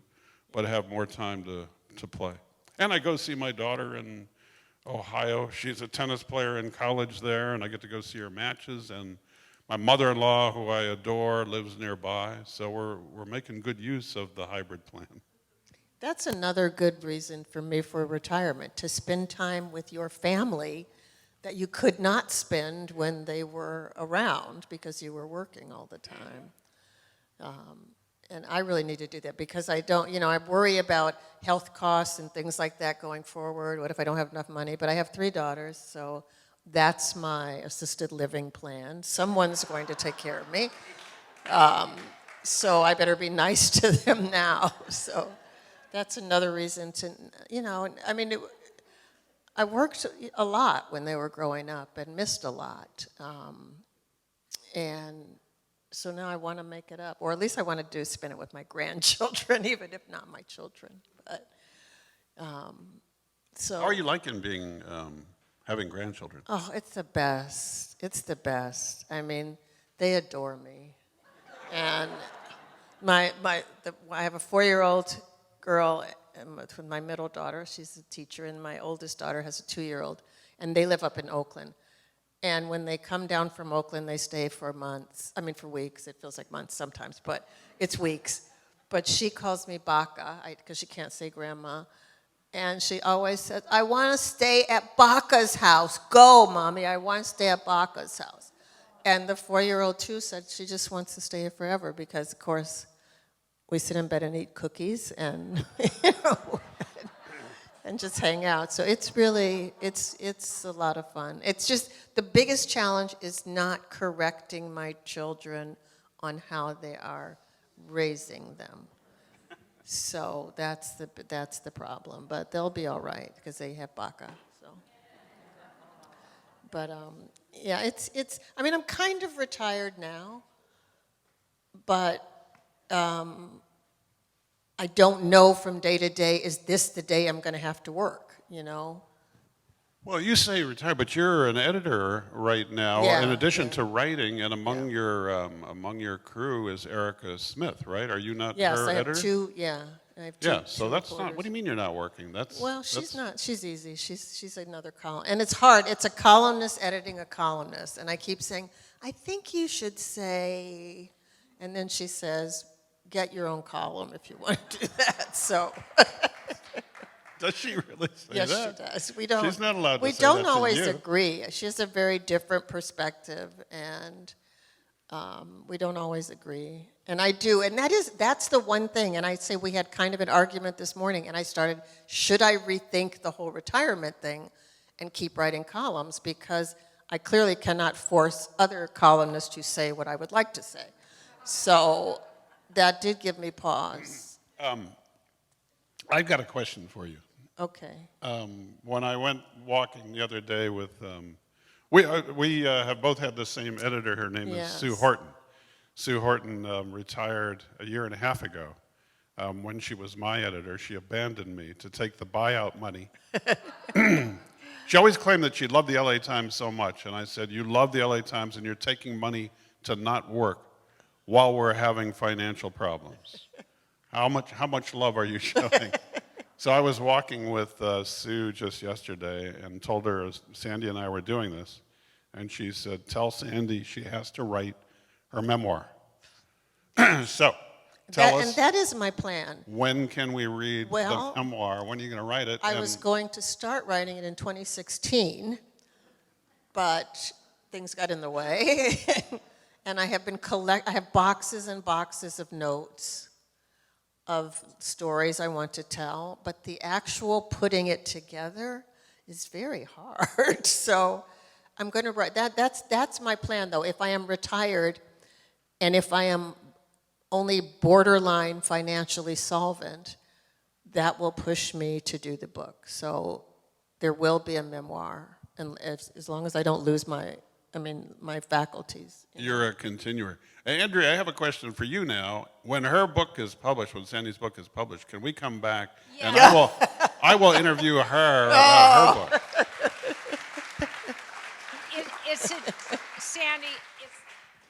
but have more time to play. And I go see my daughter in Ohio. She's a tennis player in college there, and I get to go see her matches. And my mother-in-law, who I adore, lives nearby, so we're making good use of the hybrid plan. That's another good reason for me for retirement, to spend time with your family that you could not spend when they were around because you were working all the time. And I really need to do that because I don't, I worry about health costs and things like that going forward. What if I don't have enough money? But I have 3 daughters, so that's my assisted living plan. Someone's going to take care of me. So I better be nice to them now. So that's another reason to, I worked a lot when they were growing up and missed a lot. And so now I want to make it up. Or at least I want to spend it with my grandchildren, even if not my children. But so. How are you liking being... having grandchildren? Oh, it's the best. It's the best. I mean, they adore me. And I have a 4-year-old girl with my middle daughter. She's a teacher, and my oldest daughter has a 2-year-old. And they live up in Oakland. And when they come down from Oakland, they stay for weeks. It feels like months sometimes, but it's weeks. But she calls me Baka, because she can't say grandma. And she always says, I want to stay at Baka's house. Go, Mommy, I want to stay at Baka's house. And the 4-year-old, too, said she just wants to stay here forever because, of course, we sit in bed and eat cookies. And, and just hang out. So it's really, it's a lot of fun. It's just, the biggest challenge is not correcting my children on how they are raising them. So that's the problem. But they'll be all right because they have Baka. So, but yeah, it's. I mean, I'm kind of retired now, but I don't know from day to day, is this the day I'm going to have to work, you know? Well, you say retired, but you're an editor right now. Yeah, in addition yeah. to writing, and among your crew is Erica Smith, right? Are you not Yes, her I have editor? two. Yeah, I have two. Yeah, so two that's not. reporters. What do you mean you're not working? Well, she's not. She's easy. She's another column, and it's hard. It's a columnist editing a columnist, and I keep saying, I think you should say, and then she says, get your own column if you want to do that. So. Does she really say Yes, that? she does. We don't. She's not allowed to We say don't that to always you. agree. She has a very different perspective, and we don't always agree. And I do, and that's the one thing. And I say we had kind of an argument this morning, and I started, should I rethink the whole retirement thing and keep writing columns, because I clearly cannot force other columnists to say what I would like to say. So that did give me pause. I've got a question for you. Okay. When I went walking the other day with, we have both had the same editor. Her name is Sue Yes. Horton. Sue Horton retired a year and a half ago. When she was my editor, she abandoned me to take the buyout money. She always claimed that she loved the LA Times so much, and I said, you love the LA Times and you're taking money to not work while we're having financial problems. How much love are you showing? So I was walking with Sue just yesterday and told her Sandy and I were doing this, and she said, tell Sandy she has to write her memoir. So tell us, And that is my plan. when can we read Well, the memoir? When are you going to write it? I was going to start writing it in 2016, but things got in the way. And I have been I have boxes and boxes of notes of stories I want to tell, but the actual putting it together is very hard. So I'm going to write that's my plan, though. If I am retired and if I am only borderline financially solvent, that will push me to do the book. So there will be a memoir, and as long as I don't lose my faculties. You're a continuer. Hey, Andrea, I have a question for you now. When her book is published, when Sandy's book is published, can we come back and I will interview her about her book. Sandy,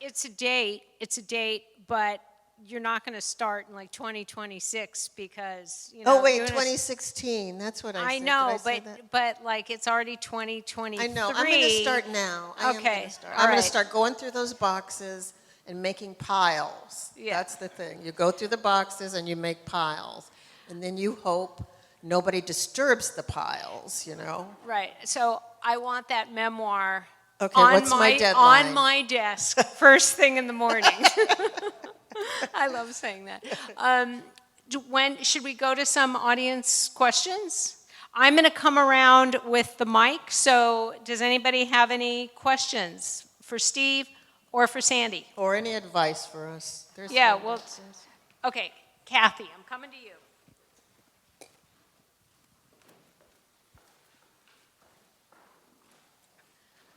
it's a date, but you're not going to start in like 2026 because, you know. Oh, wait, 2016, that's what I said. I know, Did I say that? but like it's already 2023. I know, I'm going to start now. I am Okay, going to start. all I'm going right. to start going through those boxes and making piles. Yeah. That's the thing. You go through the boxes and you make piles. And then you hope nobody disturbs the piles, you know? Right. So I want that memoir Okay, what's my deadline? on my desk first thing in the morning. I love saying that. When should we go to some audience questions? I'm going to come around with the mic. So does anybody have any questions for Steve or for Sandy? Or any advice for us? There's Yeah, some well, answers. okay, Kathy, I'm coming to you.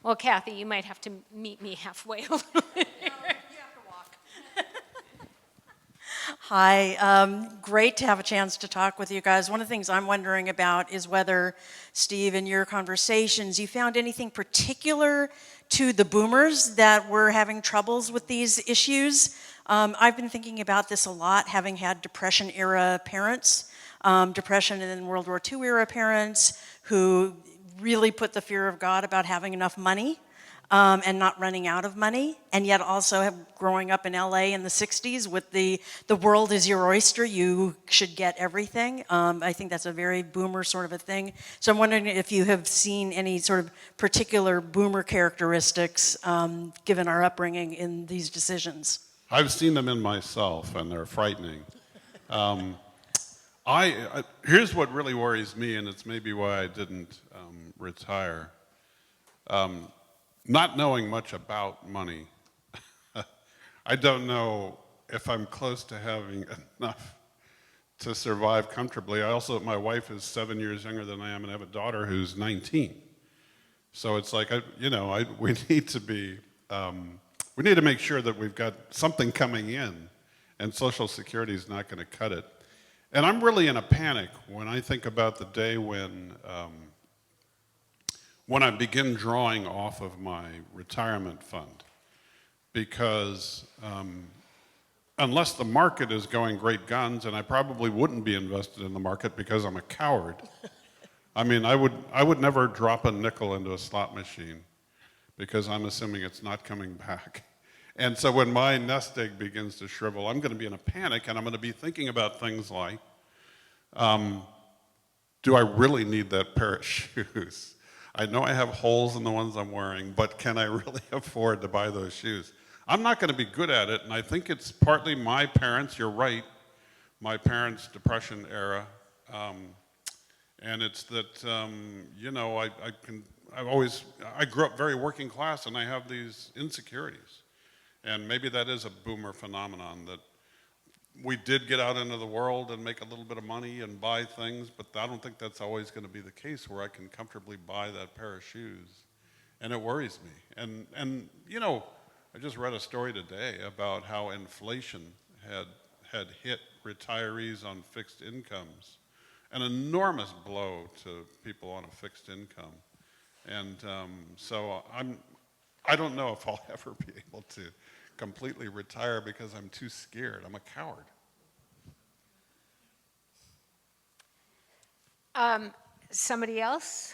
Well, Kathy, you might have to meet me halfway a little bit. You have to walk. Hi, great to have a chance to talk with you guys. One of the things I'm wondering about is whether, Steve, in your conversations, you found anything particular to the boomers that were having troubles with these issues. I've been thinking about this a lot, having had Depression-era parents, Depression and then World War II-era parents who really put the fear of God about having enough money and not running out of money, and yet also growing up in LA in the 60s with the world is your oyster, you should get everything. I think that's a very boomer sort of a thing. So I'm wondering if you have seen any sort of particular boomer characteristics given our upbringing in these decisions. I've seen them in myself, and they're frightening. Here's what really worries me, and it's maybe why I didn't retire. Not knowing much about money, I don't know if I'm close to having enough to survive comfortably. My wife is 7 years younger than I am, and I have a daughter who's 19. So it's like, we need to make sure that we've got something coming in, and Social Security is not going to cut it. And I'm really in a panic when I think about the day when I begin drawing off of my retirement fund, because unless the market is going great guns, and I probably wouldn't be invested in the market because I'm a coward. I mean, I would never drop a nickel into a slot machine because I'm assuming it's not coming back. And so when my nest egg begins to shrivel, I'm going to be in a panic, and I'm going to be thinking about things like, do I really need that pair of shoes? I know I have holes in the ones I'm wearing, but can I really afford to buy those shoes? I'm not going to be good at it, and I think it's partly my parents, you're right, my parents' Depression era, and it's that, I grew up very working class, and I have these insecurities. And maybe that is a boomer phenomenon, that we did get out into the world and make a little bit of money and buy things, but I don't think that's always going to be the case where I can comfortably buy that pair of shoes. And it worries me. And I just read a story today about how inflation had hit retirees on fixed incomes, an enormous blow to people on a fixed income. And so I don't know if I'll ever be able to completely retire because I'm too scared. I'm a coward. Somebody else?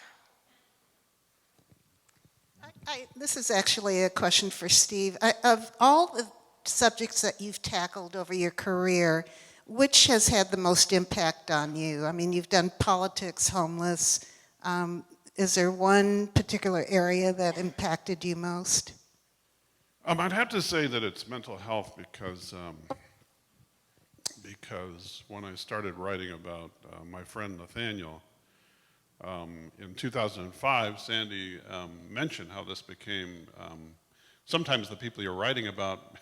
This is actually a question for Steve. Of all the subjects that you've tackled over your career, which has had the most impact on you? I mean, you've done politics, homeless. Is there one particular area that impacted you most? I'd have to say that it's mental health because when I started writing about my friend Nathaniel, in 2005, Sandy mentioned how this became, sometimes the people you're writing about,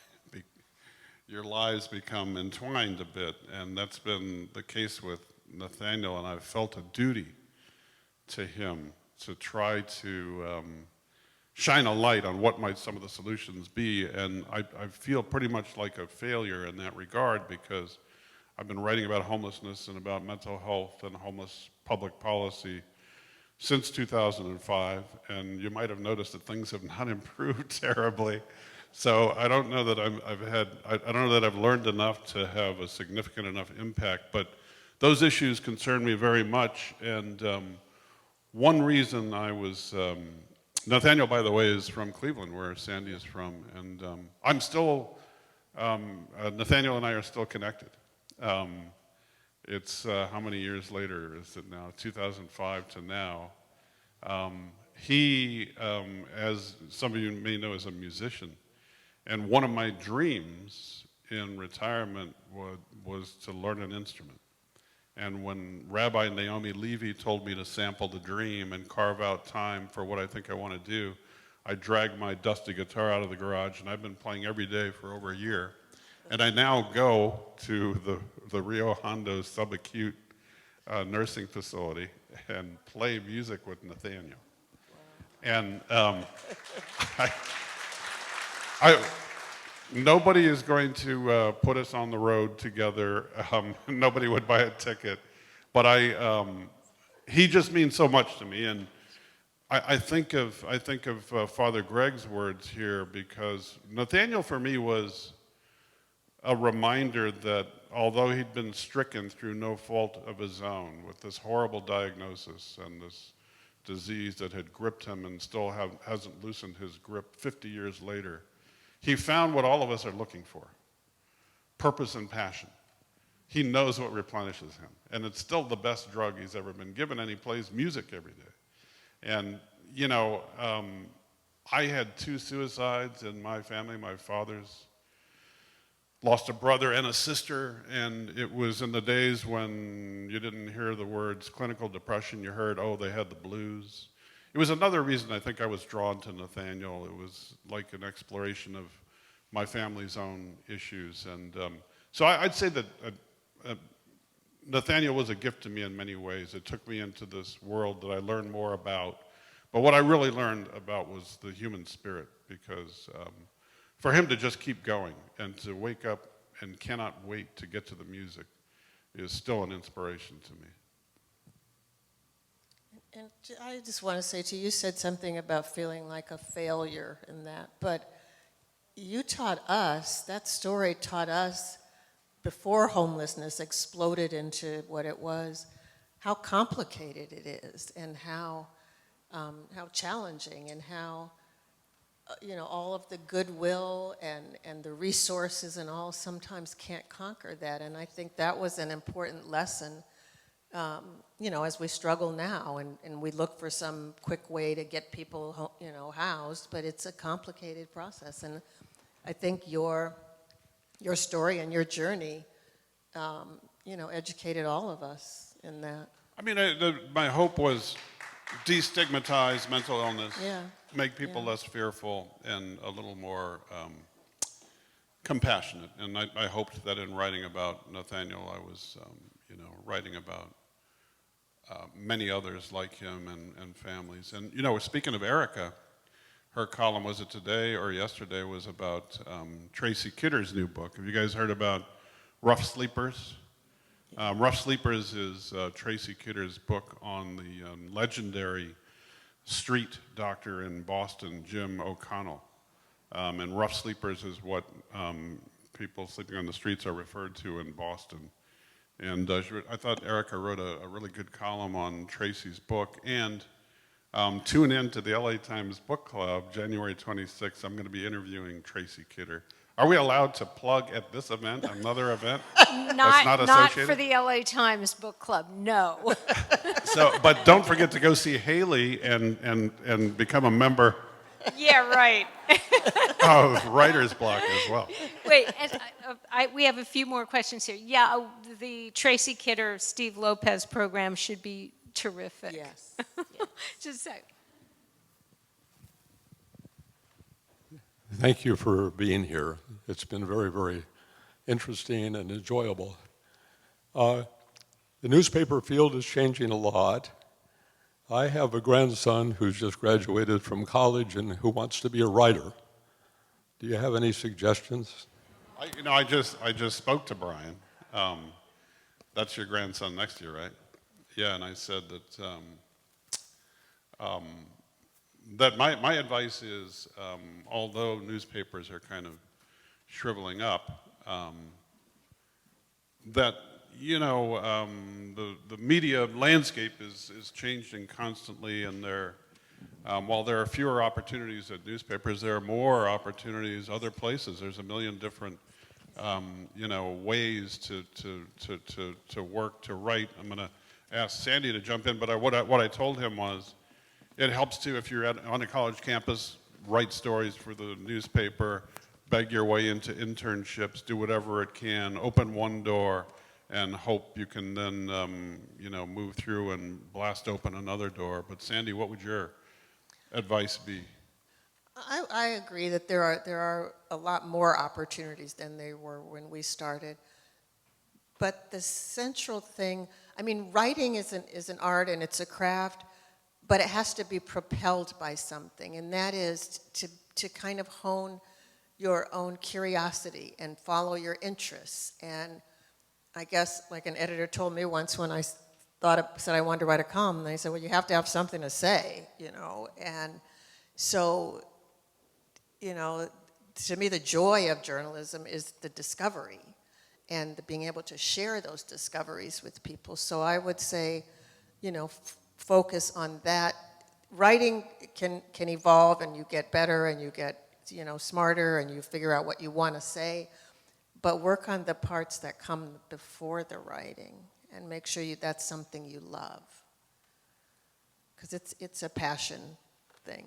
your lives become entwined a bit, and that's been the case with Nathaniel, and I've felt a duty to him to try to shine a light on what might some of the solutions be, and I feel pretty much like a failure in that regard because I've been writing about homelessness and about mental health and homeless public policy since 2005, and you might have noticed that things have not improved terribly. So I don't know that I don't know that I've learned enough to have a significant enough impact, but those issues concern me very much, and one reason I was, Nathaniel, by the way, is from Cleveland, where Sandy is from, and I'm still, Nathaniel and I are still connected. It's how many years later is it now? 2005 to now. He, as some of you may know, is a musician, and one of my dreams in retirement was to learn an instrument. And when Rabbi Naomi Levy told me to sample the dream and carve out time for what I think I want to do, I dragged my dusty guitar out of the garage, and I've been playing every day for over a year. And I now go to the Rio Hondo subacute nursing facility and play music with Nathaniel. And nobody is going to put us on the road together. Nobody would buy a ticket. But he just means so much to me. And I think of Father Greg's words here because Nathaniel for me was a reminder that although he'd been stricken through no fault of his own with this horrible diagnosis and this disease that had gripped him and still hasn't loosened his grip 50 years later, he found what all of us are looking for, purpose and passion. He knows what replenishes him, and it's still the best drug he's ever been given, and he plays music every day. And, I had 2 suicides in my family, my father's lost a brother and a sister, and it was in the days when you didn't hear the words clinical depression, you heard, oh, they had the blues. It was another reason I think I was drawn to Nathaniel. It was like an exploration of my family's own issues. And so I'd say that Nathaniel was a gift to me in many ways. It took me into this world that I learned more about. But what I really learned about was the human spirit, because for him to just keep going and to wake up and cannot wait to get to the music is still an inspiration to me. And I just want to say to you, you said something about feeling like a failure in that, but you taught us, that story taught us, before homelessness exploded into what it was, how complicated it is, and how challenging, and how all of the goodwill and the resources and all sometimes can't conquer that. And I think that was an important lesson, as we struggle now and we look for some quick way to get people, housed, but it's a complicated process. And I think your story and your journey, educated all of us in that. I mean, my hope was destigmatize mental illness, make people less fearful and a little more compassionate. And I hoped that in writing about Nathaniel, I was, writing about many others like him and families. And, speaking of Erica, her column, was it today or yesterday, was about Tracy Kidder's new book. Have you guys heard about Rough Sleepers? Rough Sleepers is Tracy Kidder's book on the legendary street doctor in Boston, Jim O'Connell. And Rough Sleepers is what people sleeping on the streets are referred to in Boston. And I thought Erica wrote a really good column on Tracy's book. And tune in to the LA Times Book Club, January 26th. I'm going to be interviewing Tracy Kidder. Are we allowed to plug at this event, another event? Not for the LA Times Book Club, no. But don't forget to go see Haley and become a member Yeah, right. of Writer's Block as well. Wait, and we have a few more questions here. Yeah, the Tracy Kidder, Steve Lopez program should be terrific. Yes. Just so. Thank you for being here. It's been very, very interesting and enjoyable. The newspaper field is changing a lot. I have a grandson who's just graduated from college and who wants to be a writer. Do you have any suggestions? I just spoke to Brian. That's your grandson next to you, right? Yeah, and I said that my advice is, although newspapers are kind of shriveling up, that the media landscape is changing constantly, and while there are fewer opportunities at newspapers, there are more opportunities other places. There's a million different ways to work, to write. I'm going to ask Sandy to jump in, but what I told him was, it helps to, if you're on a college campus, write stories for the newspaper, beg your way into internships, do whatever it can, open one door, and hope you can then, move through and blast open another door. But Sandy, what would your advice be? I agree that there are a lot more opportunities than there were when we started. But the central thing, writing is an art and it's a craft, but it has to be propelled by something, and that is to kind of hone your own curiosity and follow your interests. And I guess, like an editor told me once when I said I wanted to write a column, and they said, well, you have to have something to say, And so, to me, the joy of journalism is the discovery and being able to share those discoveries with people. So I would say, focus on that. Writing can evolve, and you get better, and you get smarter, and you figure out what you want to say. But work on the parts that come before the writing, and make sure that's something you love, because it's a passion thing.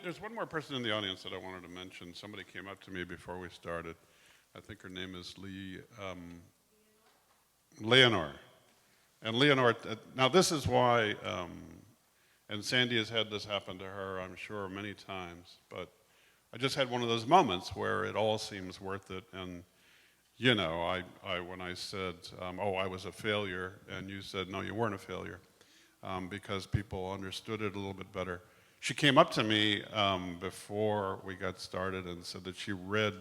There's one more person in the audience that I wanted to mention. Somebody came up to me before we started. I think her name is Leonore. And Leonore, now this is why, and Sandy has had this happen to her, I'm sure, many times, but I just had one of those moments where it all seems worth it. And, you know, when I said, oh, I was a failure, and you said, no, you weren't a failure, because people understood it a little bit better. She came up to me before we got started and said that she read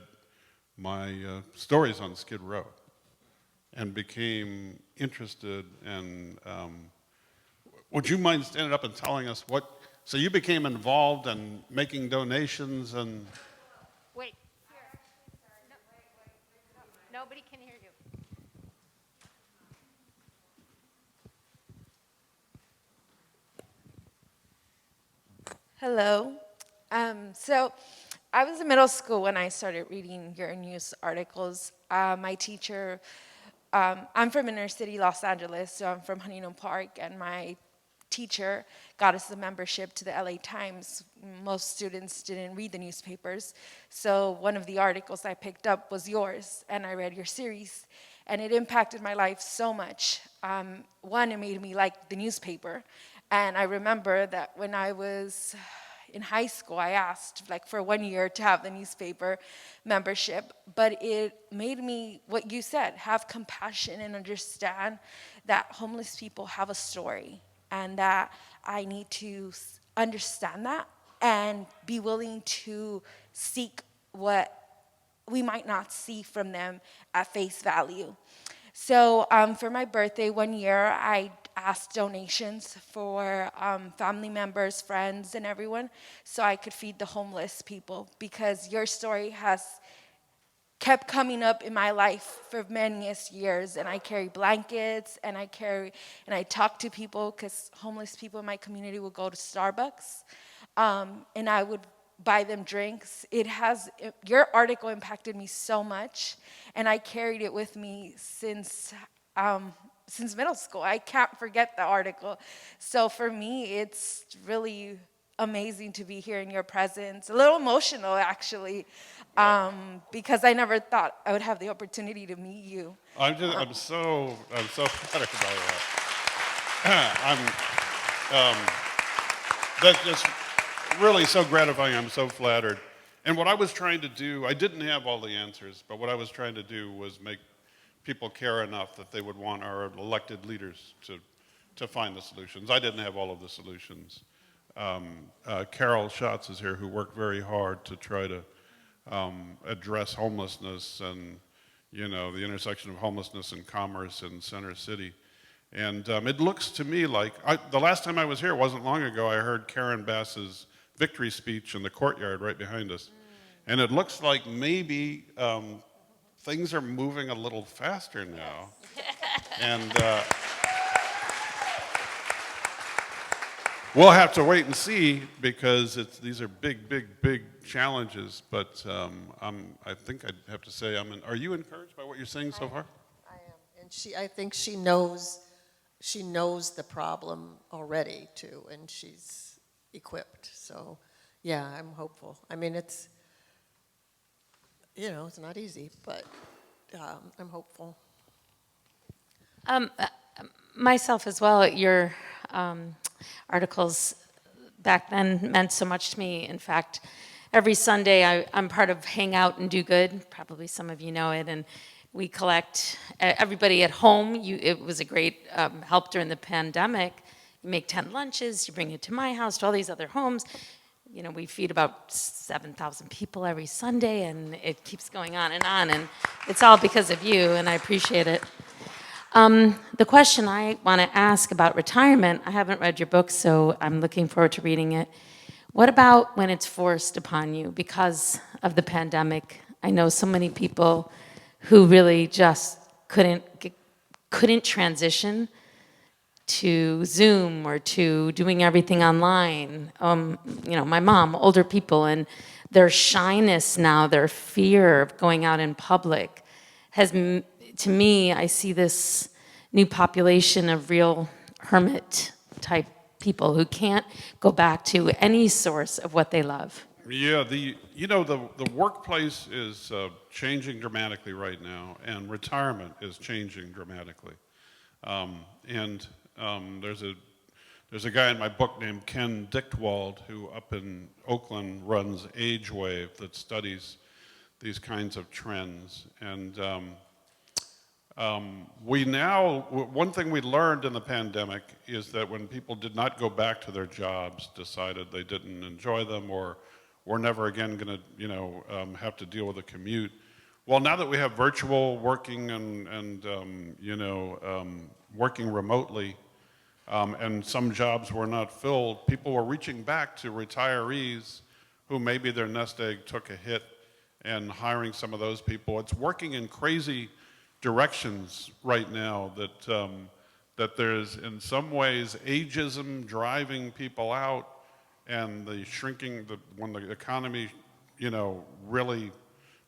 my stories on Skid Row and became interested. And would you mind standing up and telling us what? So you became involved and making donations and. Wait. No, nobody can hear you. Hello. So I was in middle school when I started reading your news articles. My teacher, I'm from inner city Los Angeles, so I'm from Huntington Park, and my teacher got us the membership to the LA Times. Most students didn't read the newspapers, so one of the articles I picked up was yours, and I read your series, and it impacted my life so much. One, it made me like the newspaper. And I remember that when I was in high school, I asked like for 1 year to have the newspaper membership, but it made me, what you said, have compassion and understand that homeless people have a story and that I need to understand that and be willing to seek what we might not see from them at face value. So for my birthday 1 year, I asked donations for family members, friends, and everyone so I could feed the homeless people, because your story has kept coming up in my life for many years, and I carry blankets, and I talk to people, because homeless people in my community will go to Starbucks, and I would buy them drinks. Your article impacted me so much, and I carried it with me since middle school. I can't forget the article. So for me, it's really amazing to be here in your presence. A little emotional, actually, because I never thought I would have the opportunity to meet you. I'm so flattered by that. That's just really so gratifying. I'm so flattered. And what I was trying to do, I didn't have all the answers, but what I was trying to do was make people care enough that they would want our elected leaders to find the solutions. I didn't have all of the solutions. Carol Schatz is here, who worked very hard to try to address homelessness and, you know, the intersection of homelessness and commerce in Center City. And it looks to me like, the last time I was here, wasn't long ago, I heard Karen Bass's victory speech in the courtyard right behind us. And it looks like maybe things are moving a little faster now. And we'll have to wait and see, because these are big challenges. But I think I'd have to say, are you encouraged by what you're seeing so far? I am, and I think she knows the problem already too, and she's equipped. So, yeah, I'm hopeful. I mean, it's not easy, but I'm hopeful. Myself as well, your articles back then meant so much to me. In fact, every Sunday I'm part of Hang Out and Do Good. Probably some of you know it. And we collect everybody at home. It was a great help during the pandemic. You make 10 lunches, you bring it to my house, to all these other homes. You know, we feed about 7,000 people every Sunday, and it keeps going on, and it's all because of you, and I appreciate it. The question I want to ask about retirement, I haven't read your book, so I'm looking forward to reading it. What about when it's forced upon you because of the pandemic? I know so many people who really just couldn't transition to Zoom or to doing everything online. My mom, older people, and their shyness now, their fear of going out in public has, to me, I see this new population of real hermit type people who can't go back to any source of what they love? Yeah, the workplace is changing dramatically right now, and retirement is changing dramatically. There's a guy in my book named Ken Dichtwald who up in Oakland runs AgeWave that studies these kinds of trends. And one thing we learned in the pandemic is that when people did not go back to their jobs, decided they didn't enjoy them or were never again going to, have to deal with a commute. Well, now that we have virtual working and working remotely, and some jobs were not filled, people were reaching back to retirees who maybe their nest egg took a hit and hiring some of those people. It's working in crazy directions right now that there's in some ways ageism driving people out and the shrinking, when the economy, really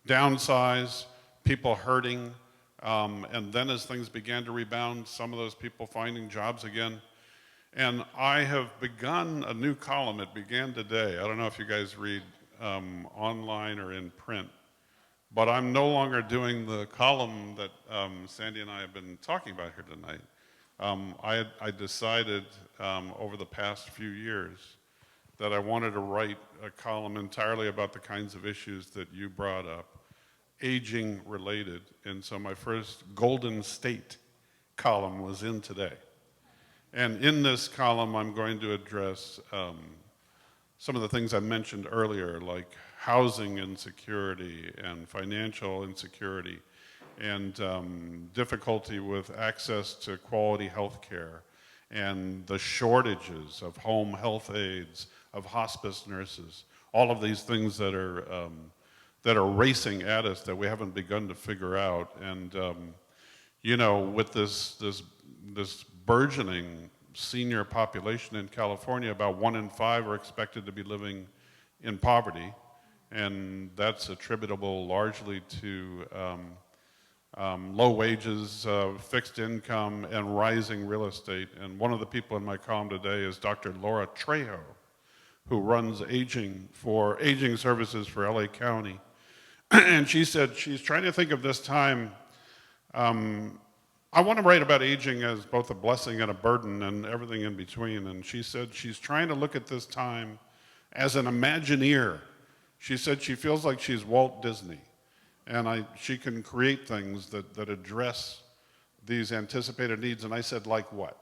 downsized, people hurting, and then as things began to rebound, some of those people finding jobs again. And I have begun a new column. It began today. I don't know if you guys read online or in print, but I'm no longer doing the column that Sandy and I have been talking about here tonight. I decided over the past few years that I wanted to write a column entirely about the kinds of issues that you brought up, aging related. And so my first Golden State column was in today. And in this column, I'm going to address some of the things I mentioned earlier, like housing insecurity and financial insecurity and difficulty with access to quality health care and the shortages of home health aides, of hospice nurses, all of these things that are racing at us that we haven't begun to figure out. And with this burgeoning senior population in California, about 1 in 5 are expected to be living in poverty, and that's attributable largely to low wages, fixed income, and rising real estate. And one of the people in my column today is Dr. Laura Trejo, who runs aging services for LA County. And she said she's trying to think of this time. I want to write about aging as both a blessing and a burden and everything in between. And she said she's trying to look at this time as an Imagineer. She said she feels like she's Walt Disney. And she can create things that address these anticipated needs. And I said, like what?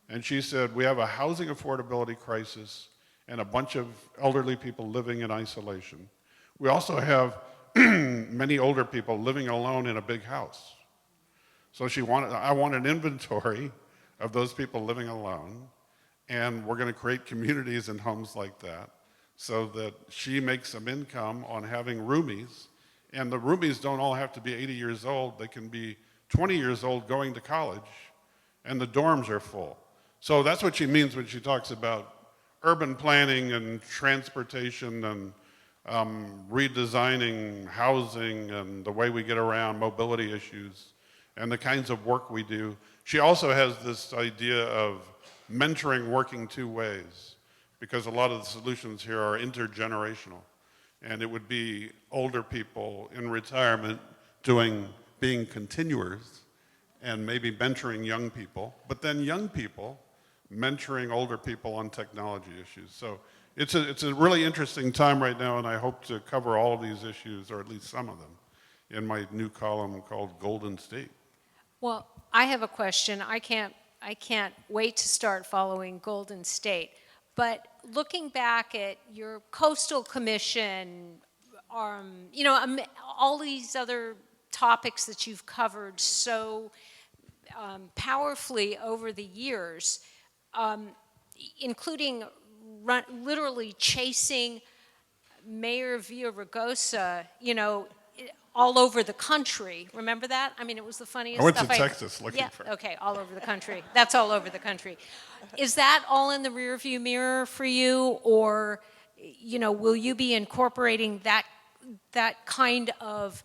And she said, we have a housing affordability crisis and a bunch of elderly people living in isolation. We also have many older people living alone in a big house. So I want an inventory of those people living alone, and we're going to create communities and homes like that so that she makes some income on having roomies. And the roomies don't all have to be 80 years old. They can be 20 years old going to college, and the dorms are full. So that's what she means when she talks about urban planning and transportation and redesigning housing and the way we get around mobility issues and the kinds of work we do. She also has this idea of mentoring working 2 ways, because a lot of the solutions here are intergenerational. And it would be older people in retirement being continuers and maybe mentoring young people, but then young people mentoring older people on technology issues. So it's a really interesting time right now, and I hope to cover all of these issues, or at least some of them, in my new column called Golden State. Well, I have a question. I can't wait to start following Golden State. But looking back at your Coastal Commission, all these other topics that you've covered so powerfully over the years, including literally chasing Mayor Villaraigosa, all over the country. Remember that? I mean, it was the funniest stuff. I went to Texas looking for it. Okay, all over the country. That's all over the country. Is that all in the rearview mirror for you, or, will you be incorporating that kind of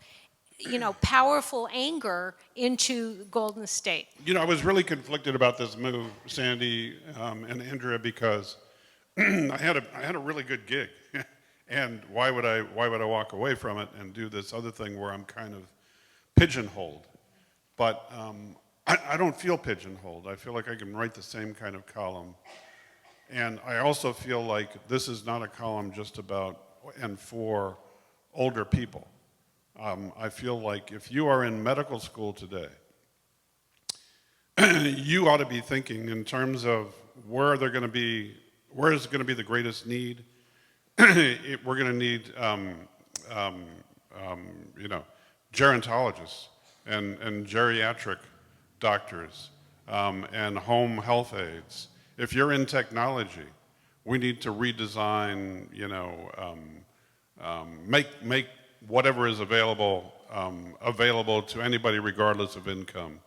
powerful anger into Golden State. I was really conflicted about this move, Sandy and Andrea, because I had a really good gig, and why would I walk away from it and do this other thing where I'm kind of pigeonholed? But I don't feel pigeonholed. I feel like I can write the same kind of column, and I also feel like this is not a column just about and for older people. I feel like if you are in medical school today, you ought to be thinking in terms of where is going to be the greatest need. We're going to need, gerontologists and geriatric doctors and home health aides. If you're in technology, we need to redesign, make whatever is available to anybody regardless of income.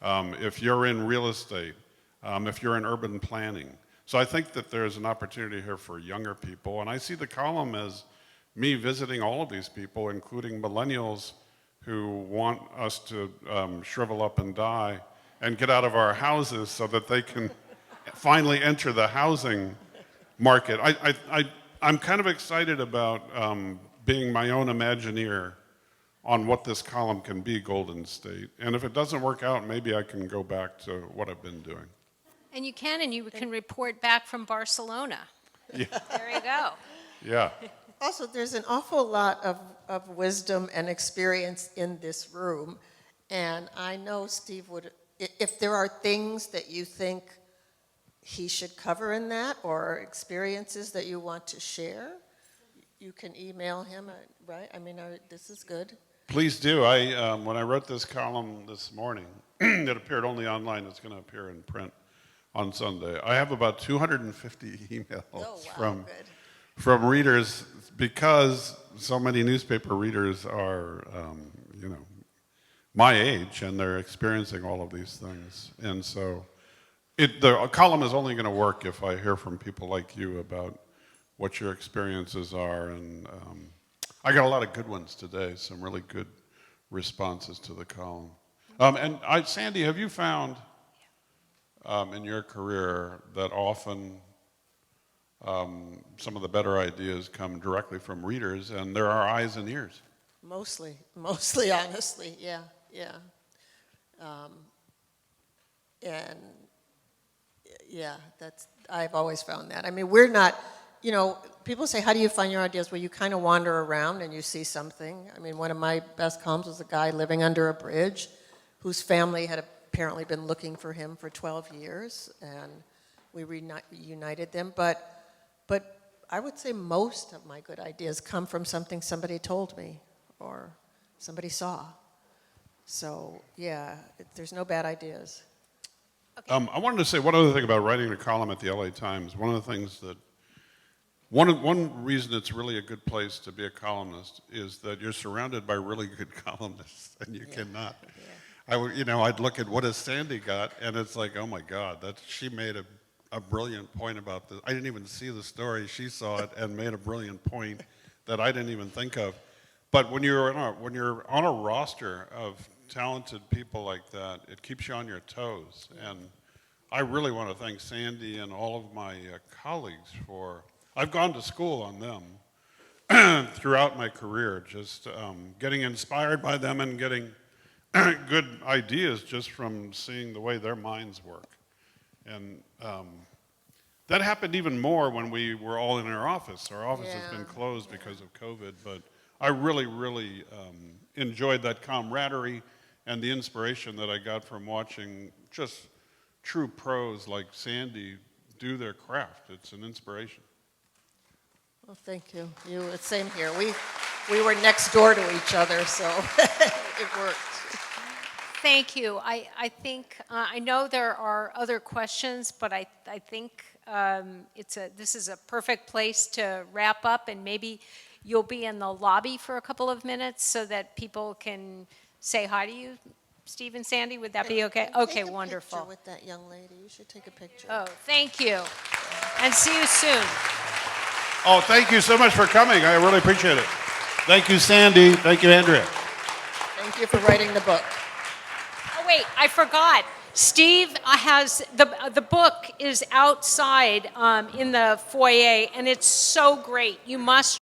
If you're in real estate, if you're in urban planning. So I think that there's an opportunity here for younger people, and I see the column as me visiting all of these people, including millennials who want us to shrivel up and die and get out of our houses so that they can finally enter the housing market. I'm kind of excited about being my own Imagineer on what this column can be, Golden State. And if it doesn't work out, maybe I can go back to what I've been doing. And you can report back from Barcelona. Yeah. There you go. Yeah. Also, there's an awful lot of wisdom and experience in this room. And I know Steve would, if there are things that you think he should cover in that or experiences that you want to share, you can email him, right? I mean, this is good. Please do. When I wrote this column this morning, it appeared only online. It's going to appear in print on Sunday. I have about 250 emails from readers because so many newspaper readers are, my age, and they're experiencing all of these things. And so the column is only going to work if I hear from people like you about what your experiences are, and I got a lot of good ones today, some really good responses to the column. Sandy, have you found in your career that often some of the better ideas come directly from readers, and there are eyes and ears? Mostly, honestly, yeah. And yeah, I've always found that. I mean, we're not, people say, how do you find your ideas? Well, you kind of wander around and you see something. I mean, one of my best columns was a guy living under a bridge whose family had apparently been looking for him for 12 years, and we reunited them. But I would say most of my good ideas come from something somebody told me or somebody saw. So, yeah, there's no bad ideas. Okay. I wanted to say one other thing about writing a column at the LA Times. One of the things that, one reason it's really a good place to be a columnist is that you're surrounded by really good columnists, and you cannot. Yeah. I'd look at what has Sandy got, and it's like, oh my God, she made a brilliant point about this. I didn't even see the story. She saw it and made a brilliant point that I didn't even think of. But when you're on a roster of talented people like that, it keeps you on your toes. And I really want to thank Sandy and all of my colleagues I've gone to school on them throughout my career, just getting inspired by them and getting good ideas just from seeing the way their minds work. And that happened even more when we were all in our office. Our office has been closed because of COVID, but I really, really enjoyed that camaraderie and the inspiration that I got from watching just true pros like Sandy do their craft. It's an inspiration. Well, thank you. Same here. We were next door to each other, so it worked. Thank you. I think, I know there are other questions, but I think this is a perfect place to wrap up, and maybe you'll be in the lobby for a couple of minutes so that people can say hi to you, Steve and Sandy. Would that be okay? Okay, wonderful. Take a picture with that young lady. You should take a picture. Oh, thank you. And see you soon. Oh, thank you so much for coming. I really appreciate it. Thank you, Sandy. Thank you, Andrea. Thank Thank you for writing the book. Oh, wait, I forgot. Steve has, the book is outside in the foyer, and it's so great. You must